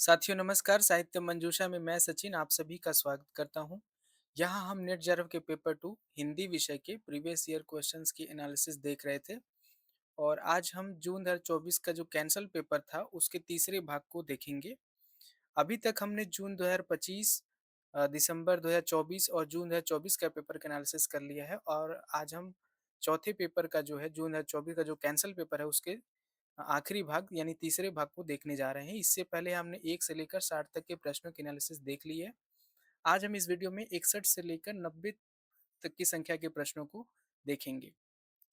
साथियों नमस्कार। साहित्य मंजूषा में मैं सचिन आप सभी का स्वागत करता हूं। यहाँ हम नेट जर्व के पेपर टू हिंदी विषय के प्रीवियस ईयर क्वेश्चंस की एनालिसिस देख रहे थे। और आज हम जून 2024 का जो कैंसल पेपर था उसके तीसरे भाग को देखेंगे। अभी तक हमने जून 2025, दिसंबर 2024 और जून 2024 का पेपर का एनालिसिस कर लिया है। और आज हम चौथे पेपर का जो है जून 2024 का जो कैंसल पेपर है उसके आखिरी भाग यानी तीसरे भाग को देखने जा रहे हैं। इससे पहले हमने 1 से लेकर 60 तक के प्रश्नों की एनालिसिस देख ली है। आज हम इस वीडियो में 61 से लेकर 90 तक की संख्या के प्रश्नों को देखेंगे।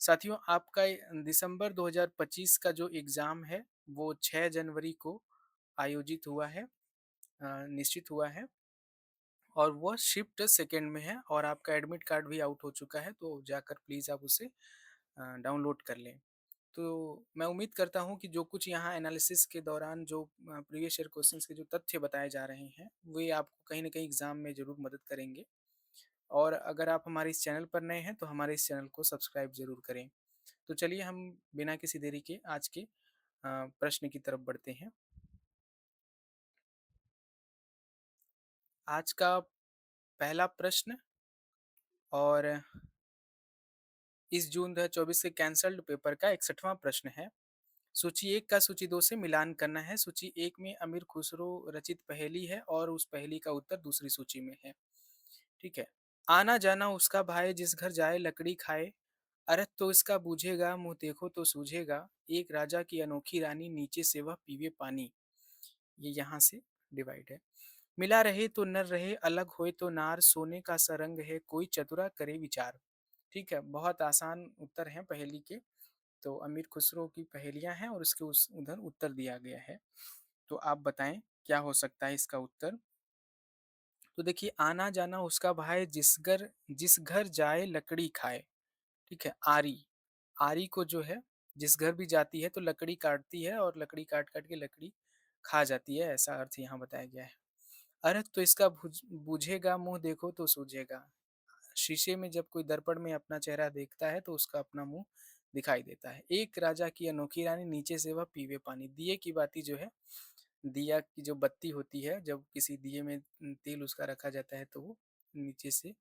साथियों आपका दिसंबर 2025 का जो एग्ज़ाम है वो 6 जनवरी को आयोजित हुआ है, निश्चित हुआ है। और वह शिफ्ट सेकंड में है और आपका एडमिट कार्ड भी आउट हो चुका है, तो जाकर प्लीज़ आप उसे डाउनलोड कर लें। तो मैं उम्मीद करता हूँ कि जो कुछ यहाँ एनालिसिस के दौरान जो प्रीवियस ईयर क्वेश्चंस के जो तथ्य बताए जा रहे हैं, वे आपको कहीं न कहीं एग्ज़ाम में ज़रूर मदद करेंगे। और अगर आप हमारे इस चैनल पर नए हैं, तो हमारे इस चैनल को सब्सक्राइब ज़रूर करें। तो चलिए हम बिना किसी देरी के आज के प्रश्न की तरफ बढ़ते हैं। आज का पहला प्रश्न और इस जून 2024 के कैंसल्ड पेपर का 61वां प्रश्न है। सूची 1 का सूची 2 से मिलान करना है। सूची 1 में अमीर खुसरो रचित पहेली है और उस पहेली का उत्तर दूसरी सूची में है। ठीक है। आना जाना उसका भाई जिस घर जाए लकड़ी खाए, अरथ तो इसका बूझेगा मुँह देखो तो सूझेगा, एक राजा की अनोखी रानी नीचे से वह पीवे पानी। ये यहाँ से डिवाइड है। मिला रहे तो नर रहे, अलग होए तो नार, सोने का सरंग है कोई चतुरा करे विचार। ठीक है, बहुत आसान उत्तर हैं पहेली के। तो अमीर खुसरो की पहेलियाँ हैं और उसके उस उधर उत्तर दिया गया है। तो आप बताएं क्या हो सकता है इसका उत्तर। तो देखिए, आना जाना उसका भाई जिस घर जाए लकड़ी खाए। ठीक है, आरी आरी को जो है जिस घर भी जाती है तो लकड़ी काटती है और लकड़ी काट काट के लकड़ी खा जाती है, ऐसा अर्थ यहाँ बताया गया है। अर्थ तो इसका बूझेगा मुंह देखो तो सूझेगा। शीशे में जब कोई दर्पण में अपना चेहरा देखता है तो उसका अपना मुंह दिखाई देता है। एक राजा की अनोखी रानी नीचे से वह पीवे पानी। दिए की बाती जो है, दिया की जो बत्ती होती है, जब किसी दिए में तेल उसका रखा जाता है तो वो नीचे से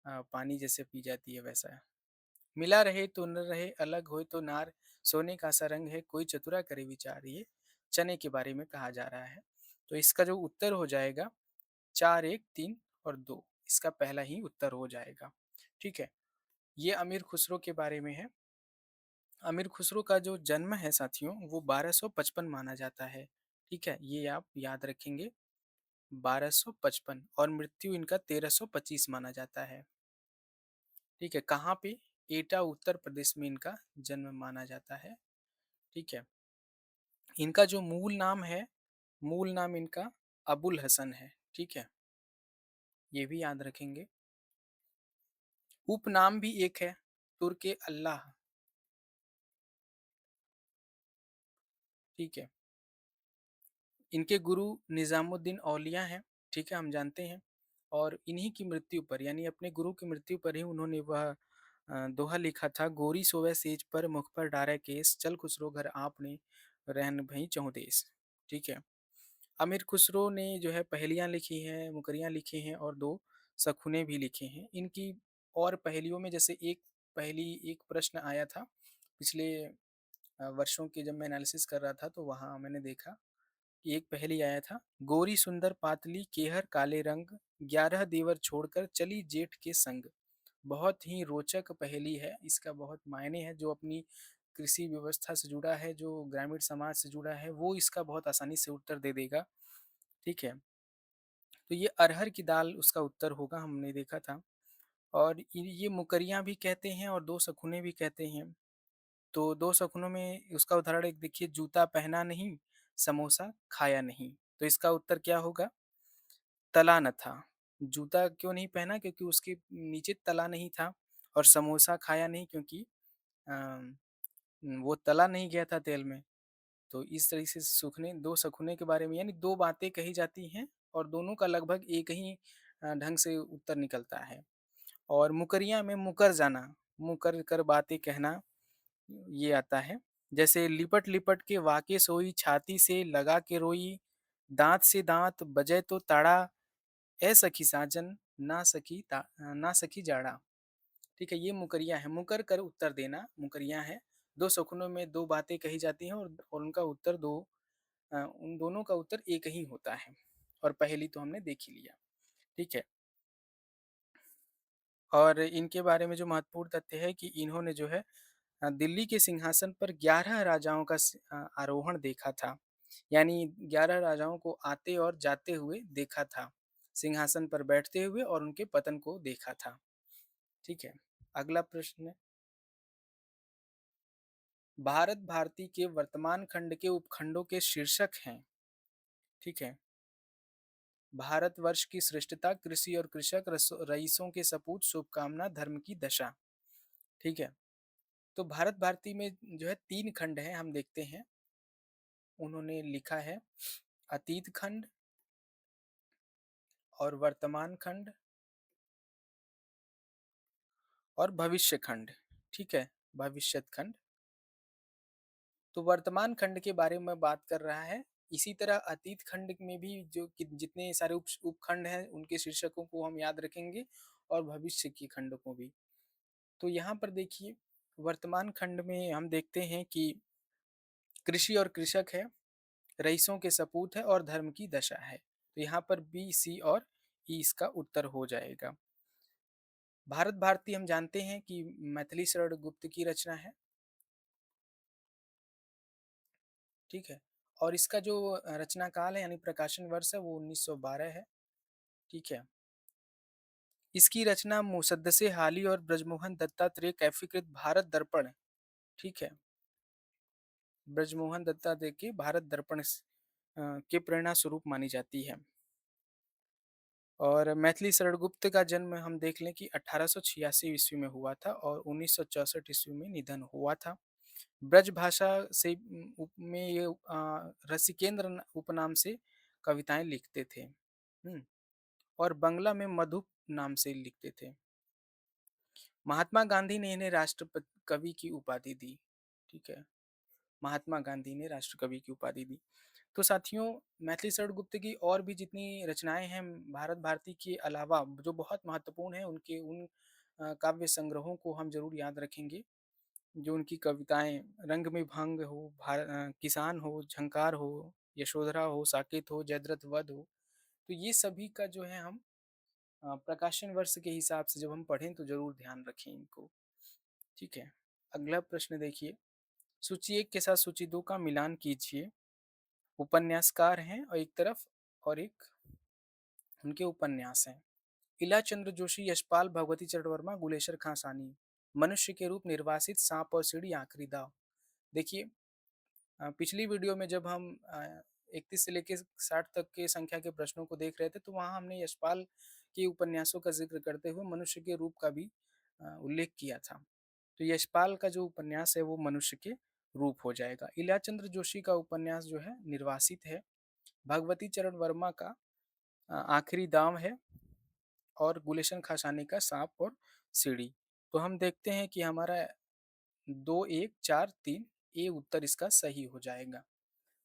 पानी जैसे पी जाती है, वैसा है। मिला रहे तो न रहे, अलग होए तो नार, सोने का सा रंग है कोई चतुरा करे विचार। ये चने के बारे में कहा जा रहा है। तो इसका जो उत्तर हो जाएगा 4, 1, 3 और 2, इसका पहला ही उत्तर हो जाएगा। ठीक है, ये अमीर खुसरो के बारे में है। अमीर खुसरो का जो जन्म है साथियों वो 1255 माना जाता है। ठीक है, ये आप याद रखेंगे, 1255। और मृत्यु इनका 1325 माना जाता है। ठीक है, कहाँ पे? एटा उत्तर प्रदेश में इनका जन्म माना जाता है। ठीक है, इनका जो मूल नाम है, मूल नाम इनका अबुल हसन है। ठीक है, ये भी याद रखेंगे। उपनाम भी एक है, तुर्क अल्लाह। ठीक है, इनके गुरु निज़ामुद्दीन औलिया हैं। ठीक है, हम जानते हैं। और इन्हीं की मृत्यु पर यानी अपने गुरु की मृत्यु पर ही उन्होंने वह दोहा लिखा था, गोरी सोवे सेज पर मुख पर डारे केस, चल खुसरो घर आपने रहन भई चहुँ देश। ठीक है, अमीर खुसरो ने जो है पहेलियाँ लिखी हैं, मुकरियाँ लिखी हैं और 2 सखुने भी लिखे हैं। इनकी और पहेलियों में जैसे एक प्रश्न आया था पिछले वर्षों के, जब मैं एनालिसिस कर रहा था तो वहाँ मैंने देखा कि एक पहेली आया था, गोरी सुंदर पातली केहर काले रंग, 11 देवर छोड़कर चली जेठ के संग। बहुत ही रोचक पहेली है, इसका बहुत मायने है। जो अपनी कृषि व्यवस्था से जुड़ा है, जो ग्रामीण समाज से जुड़ा है, वो इसका बहुत आसानी से उत्तर दे देगा। ठीक है, तो ये अरहर की दाल उसका उत्तर होगा, हमने देखा था। और ये मुकरियाँ भी कहते हैं और 2 शकुने भी कहते हैं। तो 2 शकुनों में उसका उदाहरण एक देखिए, जूता पहना नहीं, समोसा खाया नहीं। तो इसका उत्तर क्या होगा? तला न था। जूता क्यों नहीं पहना? क्योंकि उसके नीचे तला नहीं था। और समोसा खाया नहीं क्योंकि अ, वो तला नहीं गया था तेल में। तो इस तरीके से सूखने 2 शकुने के बारे में यानी 2 बातें कही जाती हैं और दोनों का लगभग एक ही ढंग से उत्तर निकलता है। और मुकरिया में मुकर जाना, मुकर कर बातें कहना, ये आता है। जैसे लिपट लिपट के वाके सोई, छाती से लगा के रोई, दाँत से दाँत बजे तो ताड़ा, ए सखी साजन ना सखी जाड़ा। ठीक है, ये मुकरिया है, मुकर कर उत्तर देना मुकरिया है। 2 शकुनों में 2 बातें कही जाती हैं और उनका उत्तर 2 उन दोनों का उत्तर एक ही होता है। और पहेली तो हमने देख ही लिया, ठीक है। और इनके बारे में जो महत्वपूर्ण तथ्य है कि इन्होंने जो है दिल्ली के सिंहासन पर 11 राजाओं का आरोहण देखा था। यानी 11 राजाओं को आते और जाते हुए देखा था। सिंहासन पर बैठते हुए और उनके पतन को देखा था। ठीक है। अगला प्रश्न, भारत भारती के वर्तमान खंड के उपखंडों के शीर्षक हैं। ठीक है। भारतवर्ष की श्रेष्ठता, कृषि और कृषक, रईसों के सपूत, शुभकामना, धर्म की दशा। ठीक है। तो भारत भारती में जो है 3 खंड हैं, हम देखते हैं। उन्होंने लिखा है अतीत खंड और वर्तमान खंड और भविष्य खंड। ठीक है, भविष्यत खंड। तो वर्तमान खंड के बारे में बात कर रहा है। इसी तरह अतीत खंड में भी जो जितने सारे उपखंड हैं उनके शीर्षकों को हम याद रखेंगे और भविष्य के खंड को भी। तो यहाँ पर देखिए, वर्तमान खंड में हम देखते हैं कि कृषि और कृषक है, रईसों के सपूत है और धर्म की दशा है। तो यहाँ पर बी, सी और ई इसका उत्तर हो जाएगा। भारत भारती हम जानते हैं कि मैथिली शरण गुप्त की रचना है। ठीक है। और इसका जो रचना काल है यानी प्रकाशन वर्ष है वो 1912 है। ठीक है। इसकी रचना मुसद्दसे हाली और ब्रजमोहन दत्तात्रेय कैफीकृत भारत दर्पण। ठीक है। ब्रजमोहन दत्तात्रेय के भारत दर्पण के प्रेरणा स्वरूप मानी जाती है। और मैथिली शरण गुप्त का जन्म हम देख लें कि 1886 ईस्वी में हुआ था और 1964 ईस्वी में निधन हुआ था। ब्रज भाषा से में ये रसिकेंद्र उपनाम से कविताएं लिखते थे। और बंगला में मधु नाम से लिखते थे। महात्मा गांधी ने इन्हें राष्ट्रपति कवि की उपाधि दी। ठीक है। महात्मा गांधी ने राष्ट्र कवि की उपाधि दी। तो साथियों, मैथिली शरण गुप्त की और भी जितनी रचनाएं हैं भारत भारती के अलावा जो बहुत महत्वपूर्ण है, उनके उन काव्य संग्रहों को हम जरूर याद रखेंगे। जो उनकी कविताएं रंग में भंग हो, किसान हो, झंकार हो, यशोधरा हो, साकेत हो, जयद्रथ वध हो, तो ये सभी का जो है हम प्रकाशन वर्ष के हिसाब से जब हम पढ़ें तो जरूर ध्यान रखें इनको। ठीक है। अगला प्रश्न देखिए, सूची 1 के साथ सूची 2 का मिलान कीजिए। उपन्यासकार हैं और एक तरफ और एक उनके उपन्यास हैं। इला चंद्र जोशी, यशपाल, भगवती चरण वर्मा, गुलेशर खां सानी। मनुष्य के रूप, निर्वासित, सांप और सीढ़ी, आखिरी दाव। देखिए, पिछली वीडियो में जब हम 31 से लेकर 60 तक के संख्या के प्रश्नों को देख रहे थे तो वहाँ हमने यशपाल के उपन्यासों का जिक्र करते हुए मनुष्य के रूप का भी उल्लेख किया था। तो यशपाल का जो उपन्यास है वो मनुष्य के रूप हो जाएगा। इल्याचंद्र जोशी का उपन्यास जो है निर्वासित है। भगवती चरण वर्मा का आखिरी दाम है और गुलेशन खासानी का सांप और सीढ़ी। तो हम देखते हैं कि हमारा 2 1 4 3 ए उत्तर इसका सही हो जाएगा।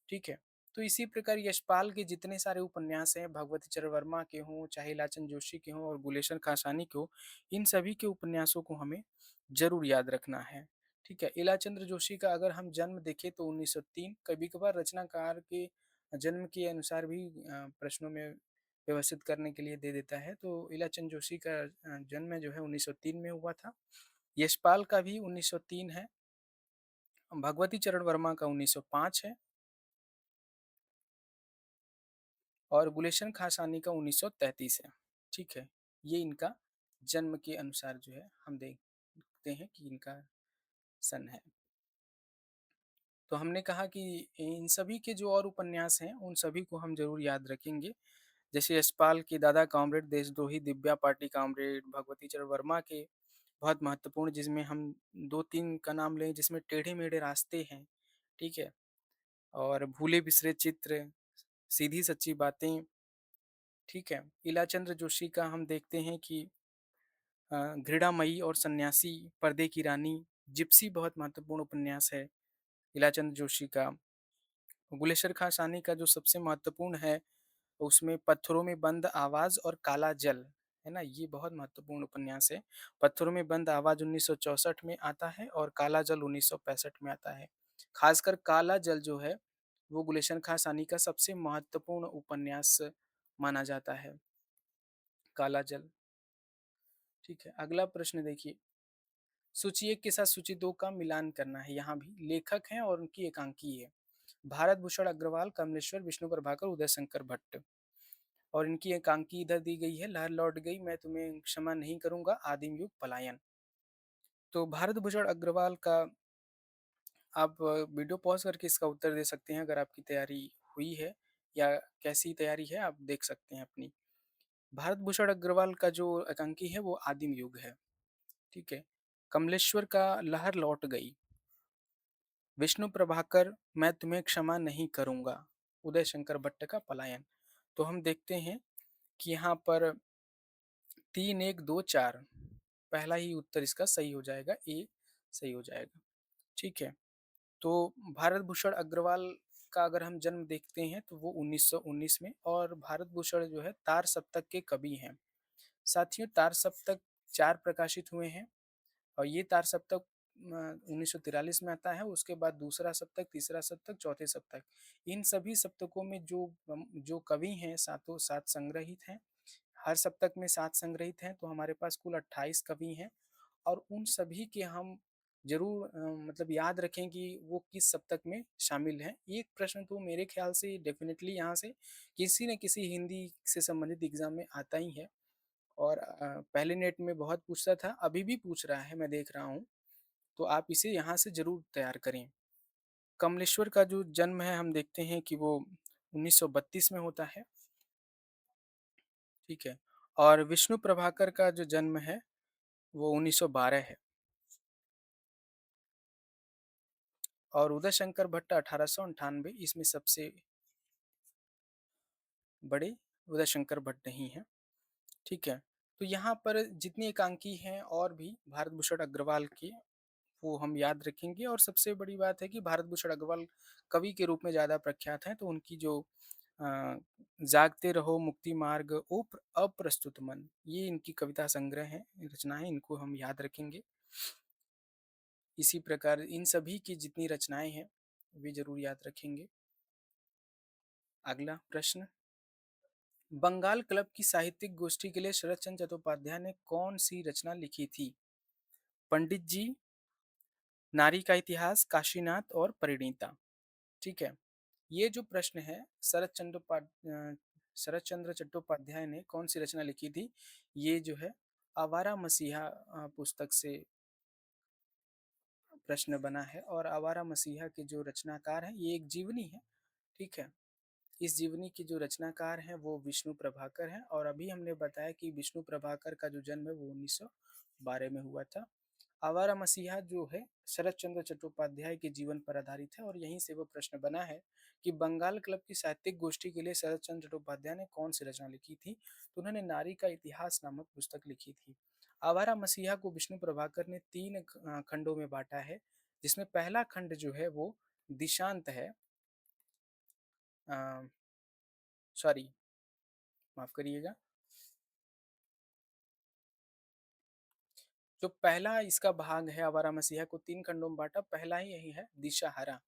ठीक है। तो इसी प्रकार यशपाल के जितने सारे उपन्यास हैं, भगवती चरण वर्मा के हों, चाहे इलाचंद जोशी के हों और गुलेशन खासानी के हों, इन सभी के उपन्यासों को हमें जरूर याद रखना है। ठीक है। इलाचंद्र जोशी का अगर हम जन्म देखें तो 1903, कभी कभार रचनाकार के जन्म के अनुसार भी प्रश्नों में व्यवस्थित करने के लिए दे देता है। तो इलाचंद जोशी का जन्म जो है 1903 में हुआ था। यशपाल का भी 1903 है। भगवती चरण वर्मा का 1905 है और गुलेशन खासानी का 1933 है। ठीक है। ये इनका जन्म के अनुसार जो है हम देखते हैं कि इनका सन है। तो हमने कहा कि इन सभी के जो और उपन्यास हैं उन सभी को हम जरूर याद रखेंगे। जैसे यशपाल के दादा कामरेड, देशद्रोही, दिव्या पार्टी कामरेड, भगवती चरण वर्मा के बहुत महत्वपूर्ण जिसमें हम 2 3 का नाम लें, जिसमें टेढ़े मेढ़े रास्ते हैं। ठीक है। और भूले बिसरे चित्र, सीधी सच्ची बातें। ठीक है। इलाचंद्र जोशी का हम देखते हैं कि घृणामयी और सन्यासी, पर्दे की रानी, जिप्सी बहुत महत्वपूर्ण उपन्यास है इलाचंद जोशी का। गुलेशर खां सानी का जो सबसे महत्वपूर्ण है, उसमें पत्थरों में बंद आवाज़ और काला जल, है ना? ये बहुत महत्वपूर्ण उपन्यास है। पत्थरों में बंद आवाज़ 1964 में आता है और काला जल 1965 में आता है। ख़ासकर काला जल जो है, वो गुलेशन खां सानी का सबसे महत्वपूर्ण उपन्यास माना जाता है, काला जल। ठीक है, अगला प्रश्न देखिए, सूची 1 के साथ सूची 2 का मिलान करना है। यहाँ भी लेखक हैं और उनकी एकांकी है। भारत भूषण अग्रवाल, कमलेश्वर, विष्णु प्रभाकर, उदय शंकर भट्ट। और इनकी एकांकी इधर दी गई है, लहर लौट गई, मैं तुम्हें क्षमा नहीं करूंगा, आदिम युग, पलायन। तो भारत भूषण अग्रवाल का आप वीडियो पॉज करके इसका उत्तर दे सकते हैं अगर आपकी तैयारी हुई है या कैसी तैयारी है आप देख सकते हैं अपनी। भारत भूषण अग्रवाल का जो एकांकी है वो आदिम युग है। ठीक है। कमलेश्वर का लहर लौट गई। विष्णु प्रभाकर मैं तुम्हें क्षमा नहीं करूंगा। उदय शंकर भट्ट का पलायन। तो हम देखते हैं कि यहाँ पर 3 1 2 4 पहला ही उत्तर इसका सही हो जाएगा, ए सही हो जाएगा। ठीक है। तो भारत भूषण अग्रवाल का अगर हम जन्म देखते हैं तो वो 1919 में, और भारत भूषण जो है तार सप्तक के कवि हैं। साथियों, तार सप्तक 4 प्रकाशित हुए हैं और ये तार सप्तक 1943 में आता है। उसके बाद दूसरा सप्तक, तीसरा सप्तक, चौथे सप्तक। इन सभी सप्तकों में जो कवि हैं सातों 7 संग्रहित हैं। हर सप्तक में 7 संग्रहित हैं, तो हमारे पास कुल 28 कवि हैं। और उन सभी के हम ज़रूर मतलब याद रखें कि वो किस सप्तक में शामिल हैं। एक प्रश्न तो मेरे ख़्याल से डेफ़िनेटली यहाँ से किसी न किसी हिंदी से संबंधित एग्ज़ाम में आता ही है। और पहले नेट में बहुत पूछता था, अभी भी पूछ रहा है, मैं देख रहा हूँ। तो आप इसे यहाँ से ज़रूर तैयार करें। कमलेश्वर का जो जन्म है हम देखते हैं कि वो 1932 में होता है। ठीक है। और विष्णु प्रभाकर का जो जन्म है वो 1912 है। और उदय शंकर भट्ट 1898, इसमें सबसे बड़े उदय शंकर भट्ट ही हैं। ठीक है। तो यहाँ पर जितनी एकांकी हैं और भी भारत भूषण अग्रवाल की, वो हम याद रखेंगे। और सबसे बड़ी बात है कि भारत भूषण अग्रवाल कवि के रूप में ज़्यादा प्रख्यात हैं, तो उनकी जो अ, जागते रहो, मुक्ति मार्ग, अप्रस्तुत मन, ये इनकी कविता संग्रह है, रचनाएं, इनको हम याद रखेंगे। इसी प्रकार इन सभी की जितनी रचनाएं हैं वे जरूर याद रखेंगे। अगला प्रश्न, बंगाल क्लब की साहित्यिक गोष्ठी के लिए शरत चंद्र चट्टोपाध्याय ने कौन सी रचना लिखी थी? पंडित जी, नारी का इतिहास, काशीनाथ और परिणीता। ठीक है। ये जो प्रश्न है, शरत चंद्र चट्टोपाध्याय ने कौन सी रचना लिखी थी? ये जो है आवारा मसीहा पुस्तक से प्रश्न बना है। और आवारा मसीहा के जो रचनाकार हैं, ये एक जीवनी है। ठीक है। इस जीवनी के जो रचनाकार हैं वो विष्णु प्रभाकर हैं। और अभी हमने बताया कि विष्णु प्रभाकर का जो जन्म है वो 1912 में हुआ था। आवारा मसीहा जो है शरत चंद्र चट्टोपाध्याय के जीवन पर आधारित है। और यहीं से वो प्रश्न बना है कि बंगाल क्लब की साहित्यिक गोष्ठी के लिए शरत चंद्र चट्टोपाध्याय ने कौन सी रचना लिखी थी? तो उन्होंने नारी का इतिहास नामक पुस्तक लिखी थी। आवारा मसीहा को विष्णु प्रभाकर ने 3 खंडों में बांटा है, जिसमें पहला खंड जो है वो दिशांत है। सॉरी, माफ करिएगा। जो पहला इसका भाग है, आवारा मसीहा को 3 खंडों में बांटा, पहला ही यही है, दिशाहारा।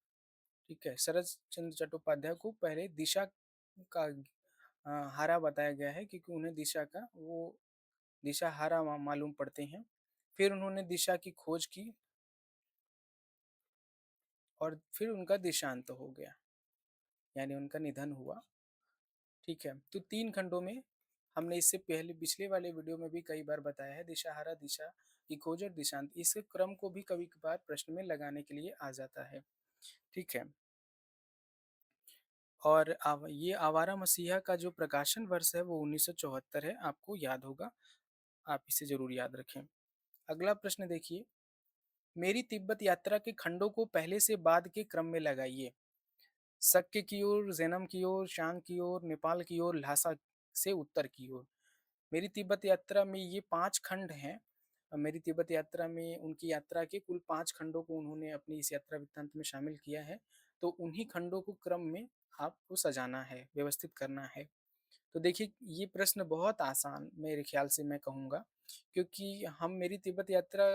ठीक है। शरत चंद्र चट्टोपाध्याय को पहले दिशा का हारा बताया गया है, क्योंकि उन्हें दिशा का वो दिशाहारा मालूम पड़ते हैं। फिर उन्होंने दिशा की खोज की और फिर उनका देशांत हो गया, यानी उनका निधन हुआ। ठीक है। तो 3 खंडों में हमने इससे पहले पिछले वाले वीडियो में भी कई बार बताया है, दिशाहारा, दिशा की खोज और दिशांत। इस क्रम को भी कभी कभार प्रश्न में लगाने के लिए आ जाता है। ठीक है। और ये आवारा मसीहा का जो प्रकाशन वर्ष है वो 1974 है, आपको याद होगा। आप इसे जरूर याद रखें। अगला प्रश्न देखिए, मेरी तिब्बत यात्रा के खंडों को पहले से बाद के क्रम में लगाइए। शक्य की ओर, जैनम की ओर, शांग की ओर, नेपाल की ओर, ल्हासा से उत्तर की ओर। मेरी तिब्बत यात्रा में ये 5 खंड हैं। मेरी तिब्बत यात्रा में उनकी यात्रा के कुल 5 खंडों को उन्होंने अपनी इस यात्रा वृत्तांत में शामिल किया है। तो उन्हीं खंडों को क्रम में आपको सजाना है, व्यवस्थित करना है। तो देखिए, ये प्रश्न बहुत आसान मेरे ख़्याल से मैं कहूँगा, क्योंकि हम मेरी तिब्बत यात्रा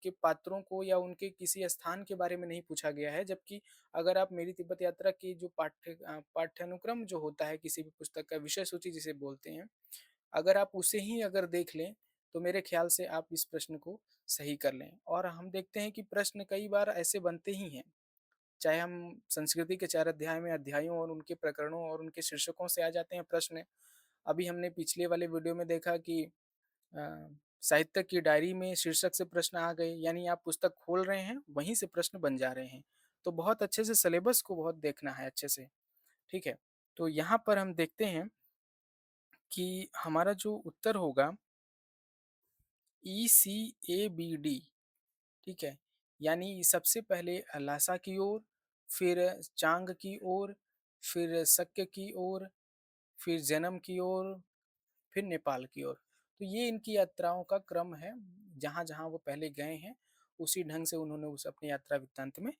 के पात्रों को या उनके किसी स्थान के बारे में नहीं पूछा गया है, जबकि अगर आप मेरी तिब्बत यात्रा की जो पाठ्यानुक्रम जो होता है किसी भी पुस्तक का, विषय सूची जिसे बोलते हैं, अगर आप उसे ही अगर देख लें, तो मेरे ख़्याल से आप इस प्रश्न को सही कर लें। और हम देखते हैं कि प्रश्न कई बार ऐसे बनते ही हैं, चाहे हम संस्कृति के 4 अध्याय में अध्यायों और उनके प्रकरणों और उनके शीर्षकों से आ जाते हैं प्रश्न। अभी हमने पिछले वाले वीडियो में देखा कि अ, साहित्य की डायरी में शीर्षक से प्रश्न आ गए, यानी आप पुस्तक खोल रहे हैं, वहीं से प्रश्न बन जा रहे हैं। तो बहुत अच्छे से सिलेबस को बहुत देखना है अच्छे से, ठीक है? तो यहाँ पर हम देखते हैं कि हमारा जो उत्तर होगा ECABD, ठीक है? यानी सबसे पहले लासा की ओर, फिर चांग की ओर, फिर शक्य की ओर, फिर जन्म की ओर, फिर नेपाल की ओर। तो ये इनकी यात्राओं का क्रम है, जहाँ-जहाँ वो पहले गए हैं, उसी ढंग से उन्होंने उस अपनी यात्रा वृत्तांत में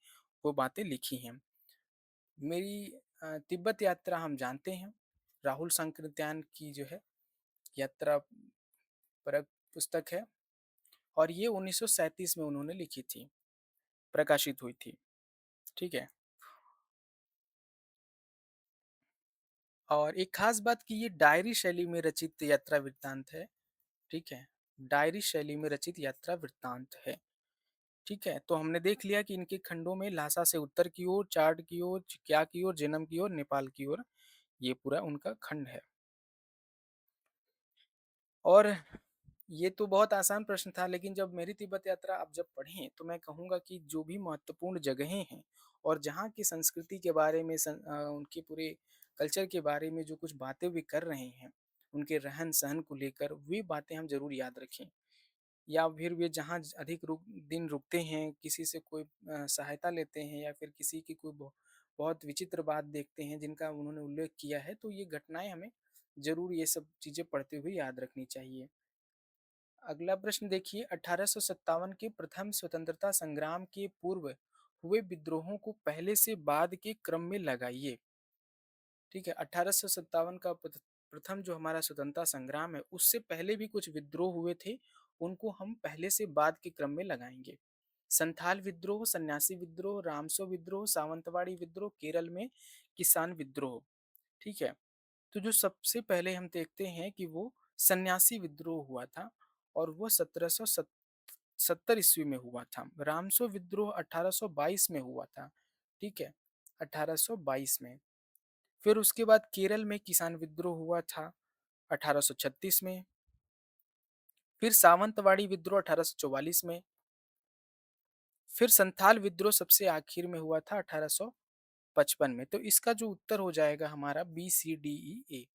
वो बातें लिखी हैं। मेरी तिब्बत यात्रा हम जानते हैं, राहुल सांकृत्यान की जो है यात्रा परक पुस्तक है, और ये 1937 में उन्होंने लिखी थी, प्रकाशित हुई थी, ठीक है? और एक ख़ास बात कि ये डायरी शैली में रचित यात्रा वृत्तांत है, ठीक है? डायरी शैली में रचित यात्रा वृत्तांत है। ठीक है, तो हमने देख लिया कि इनके खंडों में लहासा से उत्तर की ओर, चाड की ओर, चिक्या की ओर, जेनम की ओर, नेपाल की ओर, ये पूरा उनका खंड है। और ये तो बहुत आसान प्रश्न था, लेकिन जब मेरी तिब्बत यात्रा आप जब पढ़ें, तो मैं कहूँगा कि जो भी महत्वपूर्ण जगहें हैं और जहाँ की संस्कृति के बारे में उनके पूरे कल्चर के बारे में जो कुछ बातें वे कर रहे हैं, उनके रहन-सहन को लेकर, वे बातें हम ज़रूर याद रखें। या फिर वे जहाँ अधिक दिन रुकते हैं, किसी से कोई सहायता लेते हैं या फिर किसी की कोई बहुत विचित्र बात देखते हैं जिनका उन्होंने उल्लेख किया है, तो ये घटनाएँ हमें ज़रूर ये सब चीज़ें पढ़ते हुए याद रखनी चाहिए। अगला प्रश्न देखिए, 1857 के प्रथम स्वतंत्रता संग्राम के पूर्व हुए विद्रोहों को पहले से बाद के क्रम में लगाइए। ठीक है, 1857 का प्रथम जो हमारा स्वतंत्रता संग्राम है, उससे पहले भी कुछ विद्रोह हुए थे, उनको हम पहले से बाद के क्रम में लगाएँगे। संथाल विद्रोह, सन्यासी विद्रोह, रामसो विद्रोह, सावंतवाड़ी विद्रोह, केरल में किसान विद्रोह, ठीक है? तो जो सबसे पहले हम देखते हैं कि वो सन्यासी विद्रोह हुआ था, और वो 1770 ईस्वी में हुआ था। रामसो विद्रोह 1822 में हुआ था, ठीक है? 1822 में। फिर उसके बाद केरल में किसान विद्रोह हुआ था 1836 में, फिर सावंतवाड़ी विद्रोह 1844 में, फिर संथाल विद्रोह सबसे आखिर में हुआ था 1855 में। तो इसका जो उत्तर हो जाएगा हमारा बी, सी, डी, ई, ए,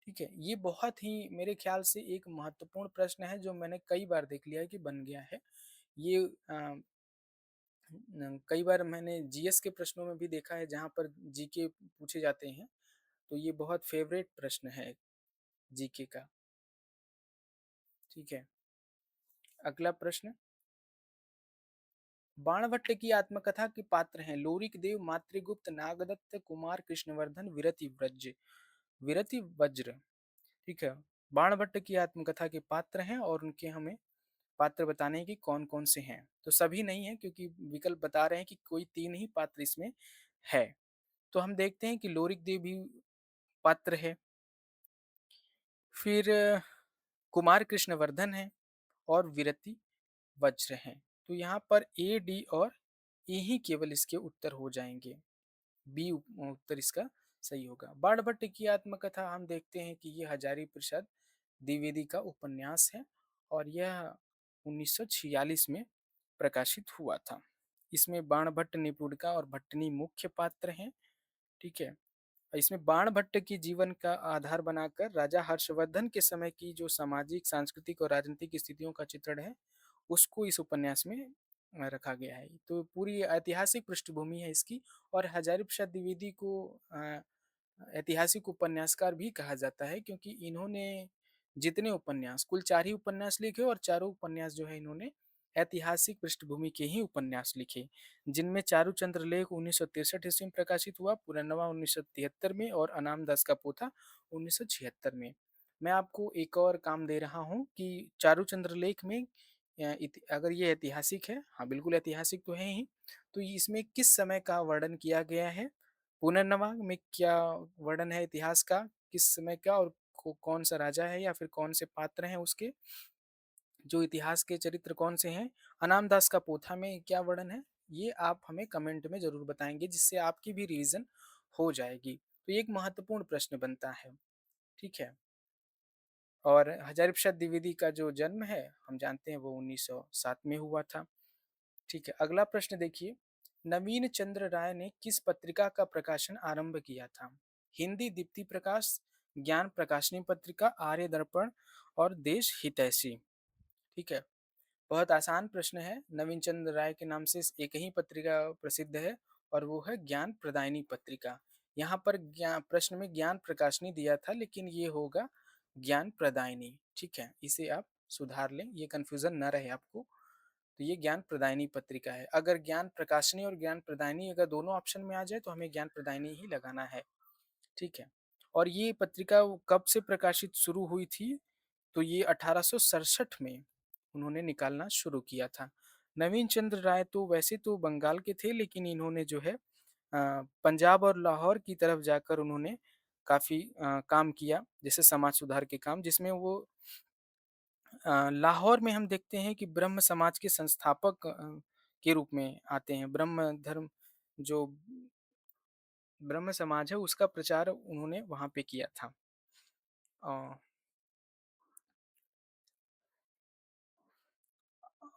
ठीक है? ये बहुत ही मेरे ख्याल से एक महत्वपूर्ण प्रश्न है जो मैंने कई बार देख लिया है कि बन गया है। ये कई बार मैंने जीएस के प्रश्नों में भी देखा है जहाँ पर जीके पूछे जाते हैं, तो ये बहुत फेवरेट प्रश्न है जीके का, ठीक है? अगला प्रश्न, बाणभट्ट की आत्मकथा के पात्र हैं लोरिक देव, मातृगुप्त, नागदत्त, कुमार कृष्णवर्धन, विरति व्रज, विरति वज्र, ठीक है? बाणभट्ट की आत्मकथा के पात्र हैं और उनके हमें पात्र बताने हैं कि कौन-कौन से हैं। तो सभी नहीं है, क्योंकि विकल्प बता रहे हैं कि कोई 3 ही पात्र इसमें है। तो हम देखते हैं कि लोरिक देव भी पात्र है, फिर कुमार कृष्णवर्धन है और विरति वज्र हैं। तो यहाँ पर ए, डी और ई ही केवल इसके उत्तर हो जाएँगे। बी उत्तर इसका सही होगा। बाणभट्ट की आत्मकथा हम देखते हैं कि ये हजारी प्रसाद द्विवेदी का उपन्यास है, और यह 1946 में प्रकाशित हुआ था। इसमें बाणभट्ट, निपुणिका और भट्टनी मुख्य पात्र हैं, ठीक है? इसमें बाणभट्ट के जीवन का आधार बनाकर राजा हर्षवर्धन के समय की जो सामाजिक, सांस्कृतिक और राजनीतिक स्थितियों का चित्रण है, उसको इस उपन्यास में रखा गया है। तो पूरी ऐतिहासिक पृष्ठभूमि है इसकी, और हजारी प्रसाद द्विवेदी को ऐतिहासिक उपन्यासकार भी कहा जाता है, क्योंकि इन्होंने जितने उपन्यास, कुल 4 ही उपन्यास लिखे और चारों उपन्यास जो है इन्होंने ऐतिहासिक पृष्ठभूमि के ही उपन्यास लिखे, जिनमें चारूचंद्र लेख 1963 ईस्वी में प्रकाशित हुआ, पुनर्नवा 1973 में और अनाम दास का पोथा 1976 में। मैं आपको एक और काम दे रहा हूँ कि चारूचंद्र लेख में अगर ये ऐतिहासिक है, हाँ बिल्कुल ऐतिहासिक तो है ही, तो इसमें किस समय का वर्णन किया गया है? पुनर्नवा में क्या वर्णन है इतिहास का, किस समय का और कौन सा राजा है या फिर कौन से पात्र हैं उसके, जो इतिहास के चरित्र कौन से हैं? अनाम दास का पोथा में क्या वर्णन है? ये आप हमें कमेंट में ज़रूर बताएँगे, जिससे आपकी भी रिवीज़न हो जाएगी। तो ये एक महत्वपूर्ण प्रश्न बनता है, ठीक है? और हज़ारी द्विवेदी का जो जन्म है, हम जानते हैं वो 1907 में हुआ था, ठीक है? अगला प्रश्न देखिए, नवीन चंद्र राय ने किस पत्रिका का प्रकाशन आरंभ किया था? हिंदी दीप्ति प्रकाश, ज्ञान प्रकाशनी पत्रिका, आर्य दर्पण और देश हितैषी, ठीक है? बहुत आसान प्रश्न है। नवीन चंद्र राय के नाम से एक ही पत्रिका प्रसिद्ध है और वो है ज्ञान प्रदायनी पत्रिका। यहाँ पर प्रश्न में ज्ञान प्रकाशनी दिया था, लेकिन ये होगा ज्ञान प्रदायनी, ठीक है? इसे आप सुधार लें, ये कन्फ्यूजन ना रहे आपको। तो ये ज्ञान प्रदायनी पत्रिका है। अगर ज्ञान प्रकाशनी और ज्ञान प्रदायनी अगर दोनों ऑप्शन में आ जाए तो हमें ज्ञान प्रदायनी ही लगाना है, ठीक है? और ये पत्रिका कब से प्रकाशित शुरू हुई थी? तो ये 1867 में उन्होंने निकालना शुरू किया था। नवीन चंद्र राय तो वैसे तो बंगाल के थे, लेकिन इन्होंने जो है पंजाब और लाहौर की तरफ जाकर उन्होंने काफ़ी काम किया, जैसे समाज सुधार के काम, जिसमें वो लाहौर में हम देखते हैं कि ब्रह्म समाज के संस्थापक के रूप में आते हैं। ब्रह्म धर्म जो ब्रह्म समाज है उसका प्रचार उन्होंने वहाँ पे किया था। अ,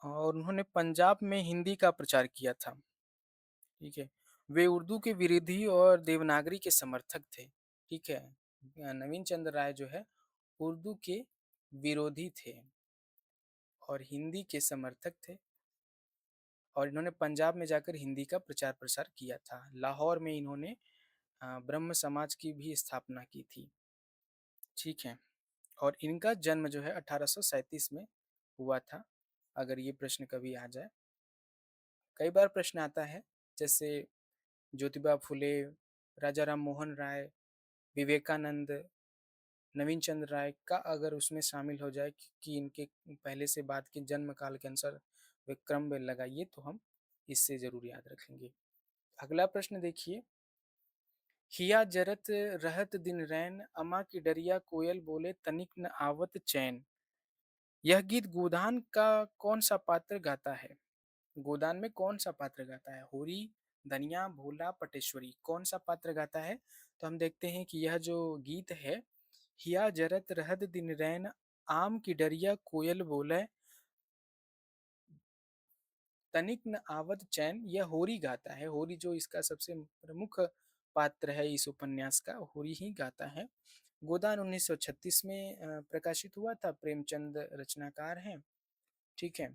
और उन्होंने पंजाब में हिंदी का प्रचार किया था, ठीक है? वे उर्दू के विरोधी और देवनागरी के समर्थक थे, ठीक है? नवीन चंद्र राय जो है उर्दू के विरोधी थे और हिंदी के समर्थक थे, और इन्होंने पंजाब में जाकर हिंदी का प्रचार प्रसार किया था। लाहौर में इन्होंने ब्रह्म समाज की भी स्थापना की थी, ठीक है? और इनका जन्म जो है 1837 में हुआ था, अगर ये प्रश्न कभी आ जाए। कई बार प्रश्न आता है, जैसे ज्योतिबा फुले, राजा राम मोहन राय, विवेकानंद, नवीन चंद्र राय का अगर उसमें शामिल हो जाए कि इनके पहले से बाद के जन्म काल के अनुसार वे क्रम में लगाइए, तो हम इससे ज़रूर याद रखेंगे। अगला प्रश्न देखिए, हिया जरत रहत दिन रैन, अमा की डरिया कोयल बोले तनिक न आवत चैन। यह गीत गोदान का कौन सा पात्र गाता है? गोदान में कौन सा पात्र गाता है? होरी, धनिया, भोला, पटेश्वरी, कौन सा पात्र गाता है? तो हम देखते हैं कि यह जो गीत है, हिया जरत रहत दिन रैन, आम की डरिया कोयल बोले तनिक न आवत चैन, यह होरी गाता है। होरी जो इसका सबसे प्रमुख पात्र है इस उपन्यास का, होरी ही गाता है। गोदान 1936 में प्रकाशित हुआ था, प्रेमचंद रचनाकार हैं, ठीक है?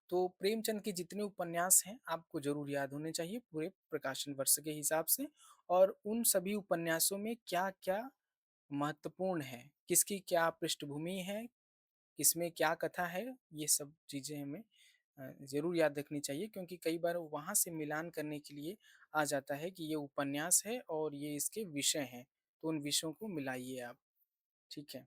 तो प्रेमचंद के जितने उपन्यास हैं आपको ज़रूर याद होने चाहिए पूरे प्रकाशन वर्ष के हिसाब से, और उन सभी उपन्यासों में क्या-क्या महत्वपूर्ण है, किसकी क्या पृष्ठभूमि है, किसमें क्या कथा है, ये सब चीज़ें हमें ज़रूर याद रखनी चाहिए, क्योंकि कई बार वहाँ से मिलान करने के लिए आ जाता है कि ये उपन्यास है और ये इसके विषय हैं, तो उन विषयों को मिलाइए आप, ठीक है?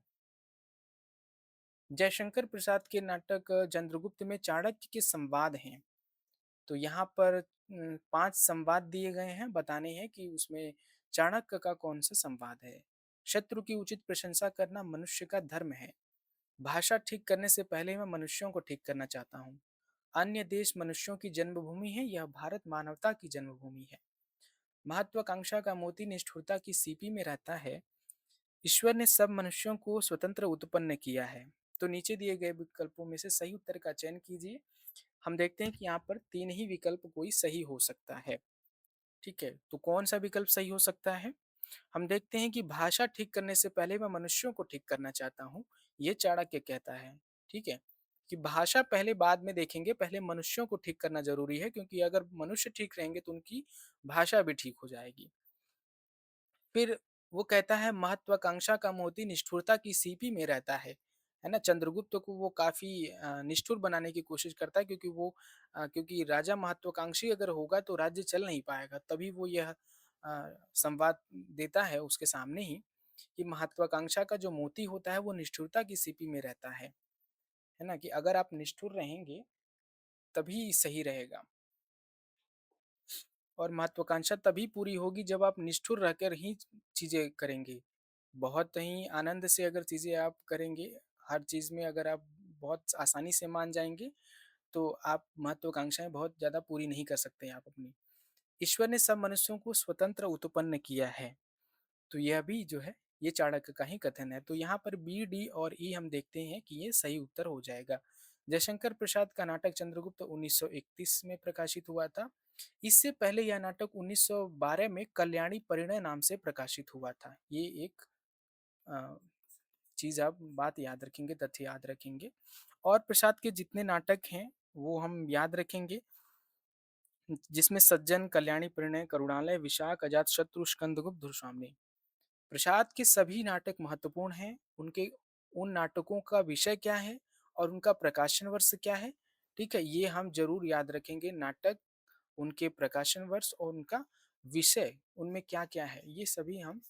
जयशंकर प्रसाद के नाटक चंद्रगुप्त में चाणक्य के संवाद हैं। तो यहाँ पर 5 संवाद दिए गए हैं, बताने हैं कि उसमें चाणक्य का कौन-सा संवाद है। शत्रु की उचित प्रशंसा करना मनुष्य का धर्म है। भाषा ठीक करने से पहले मैं मनुष्यों को ठीक करना चाहता हूँ। अन्य देश मनुष्यों की जन्मभूमि है, यह भारत मानवता की जन्मभूमि है। महत्वाकांक्षा का मोती निष्ठुरता की सीपी में रहता है। ईश्वर ने सब मनुष्यों को स्वतंत्र उत्पन्न किया है। तो नीचे दिए गए विकल्पों में से सही उत्तर का चयन कीजिए। हम देखते हैं कि यहाँ पर 3 ही विकल्प कोई सही हो सकता है, ठीक है? तो कौन-सा विकल्प सही हो सकता है? हम देखते हैं कि भाषा ठीक करने से पहले मैं मनुष्यों को ठीक करना चाहता हूँ, ये चाणक्य कहता है, ठीक है? कि भाषा पहले बाद में देखेंगे, पहले मनुष्यों को ठीक करना ज़रूरी है, क्योंकि अगर मनुष्य ठीक रहेंगे तो उनकी भाषा भी ठीक हो जाएगी। फिर वो कहता है महत्वाकांक्षा का मोती निष्ठुरता की सीपी में रहता है। है ना? चंद्रगुप्त को वो काफ़ी निष्ठुर बनाने की कोशिश करता है, क्योंकि वो क्योंकि राजा महत्वाकांक्षी अगर होगा तो राज्य चल नहीं पाएगा। तभी वो यह संवाद देता है उसके सामने ही कि महत्वाकांक्षा का जो मोती होता है वो निष्ठुरता की सीपी में रहता है ना? कि अगर आप निष्ठुर रहेंगे तभी सही रहेगा। और महत्वाकांक्षा तभी पूरी होगी जब आप निष्ठुर रहकर ही चीज़ें करेंगे। बहुत ही आनंद से अगर चीज़ें आप करेंगे, हर चीज़ में अगर आप बहुत आसानी से मान जाएँगे, तो आप महत्वाकांक्षाएँ बहुत ज़्यादा पूरी नहीं कर सकते आप अपनी। ईश्वर ने सब मनुष्यों को स्वतंत्र उत्पन्न किया है। तो यह भी जो है, ये चाणक्य का ही कथन है। तो यहाँ पर बी, डी और ई हम देखते हैं कि ये सही उत्तर हो जाएगा। जयशंकर प्रसाद का नाटक चंद्रगुप्त 1931 में प्रकाशित हुआ था। इससे पहले यह नाटक 1912 में कल्याणी परिणय नाम से प्रकाशित हुआ था। ये एक अ, चीज़ आप बात याद रखेंगे, तथ्य याद रखेंगे। और प्रसाद के जितने नाटक हैं, वो हम याद रखेंगे, जिसमें सज्जन, कल्याणी परिणय, करुणालय, विशाख, अजातशत्रु, स्कंदगुप्त, धुरस्वामिनी। प्रसाद के सभी नाटक महत्वपूर्ण हैं। उनके उन नाटकों का विषय क्या है और उनका प्रकाशन वर्ष क्या है, ठीक है? ये हम ज़रूर याद रखेंगे। नाटक, उनके प्रकाशन वर्ष और उनका विषय, उनमें क्या-क्या है, ये सभी हम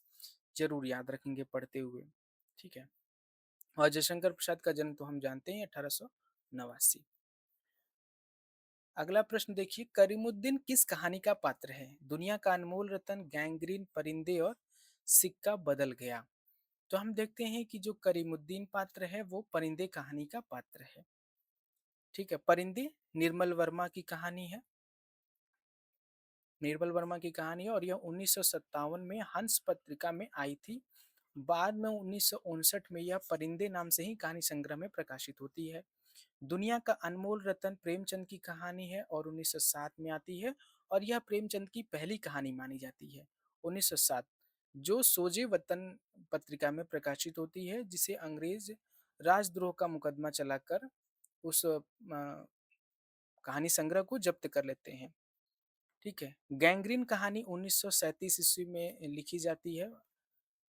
ज़रूर याद रखेंगे पढ़ते हुए, ठीक है? और जयशंकर प्रसाद का जन्म तो हम जानते हैं 1889। अगला प्रश्न देखिए, करीमुद्दीन किस कहानी का पात्र है? दुनिया का अनमोल रतन, गैंग्रीन, परिंदे और सिक्का बदल गया। तो हम देखते हैं कि जो करीमुद्दीन पात्र है वो परिंदे कहानी का पात्र है। ठीक है, परिंदे निर्मल वर्मा की कहानी है। निर्मल वर्मा की कहानी है और यह 1957 में हंस पत्रिका में आई थी। बाद में 1959 में यह परिंदे नाम से ही कहानी संग्रह में प्रकाशित होती है। दुनिया का अनमोल रतन प्रेमचंद की कहानी है और 1907 में आती है और यह प्रेमचंद की पहली कहानी मानी जाती है। 1907 जो सोजे वतन पत्रिका में प्रकाशित होती है, जिसे अंग्रेज राजद्रोह का मुकदमा चलाकर उस कहानी संग्रह को जब्त कर लेते हैं। ठीक है, गैंग्रीन कहानी 1937 ईस्वी में लिखी जाती है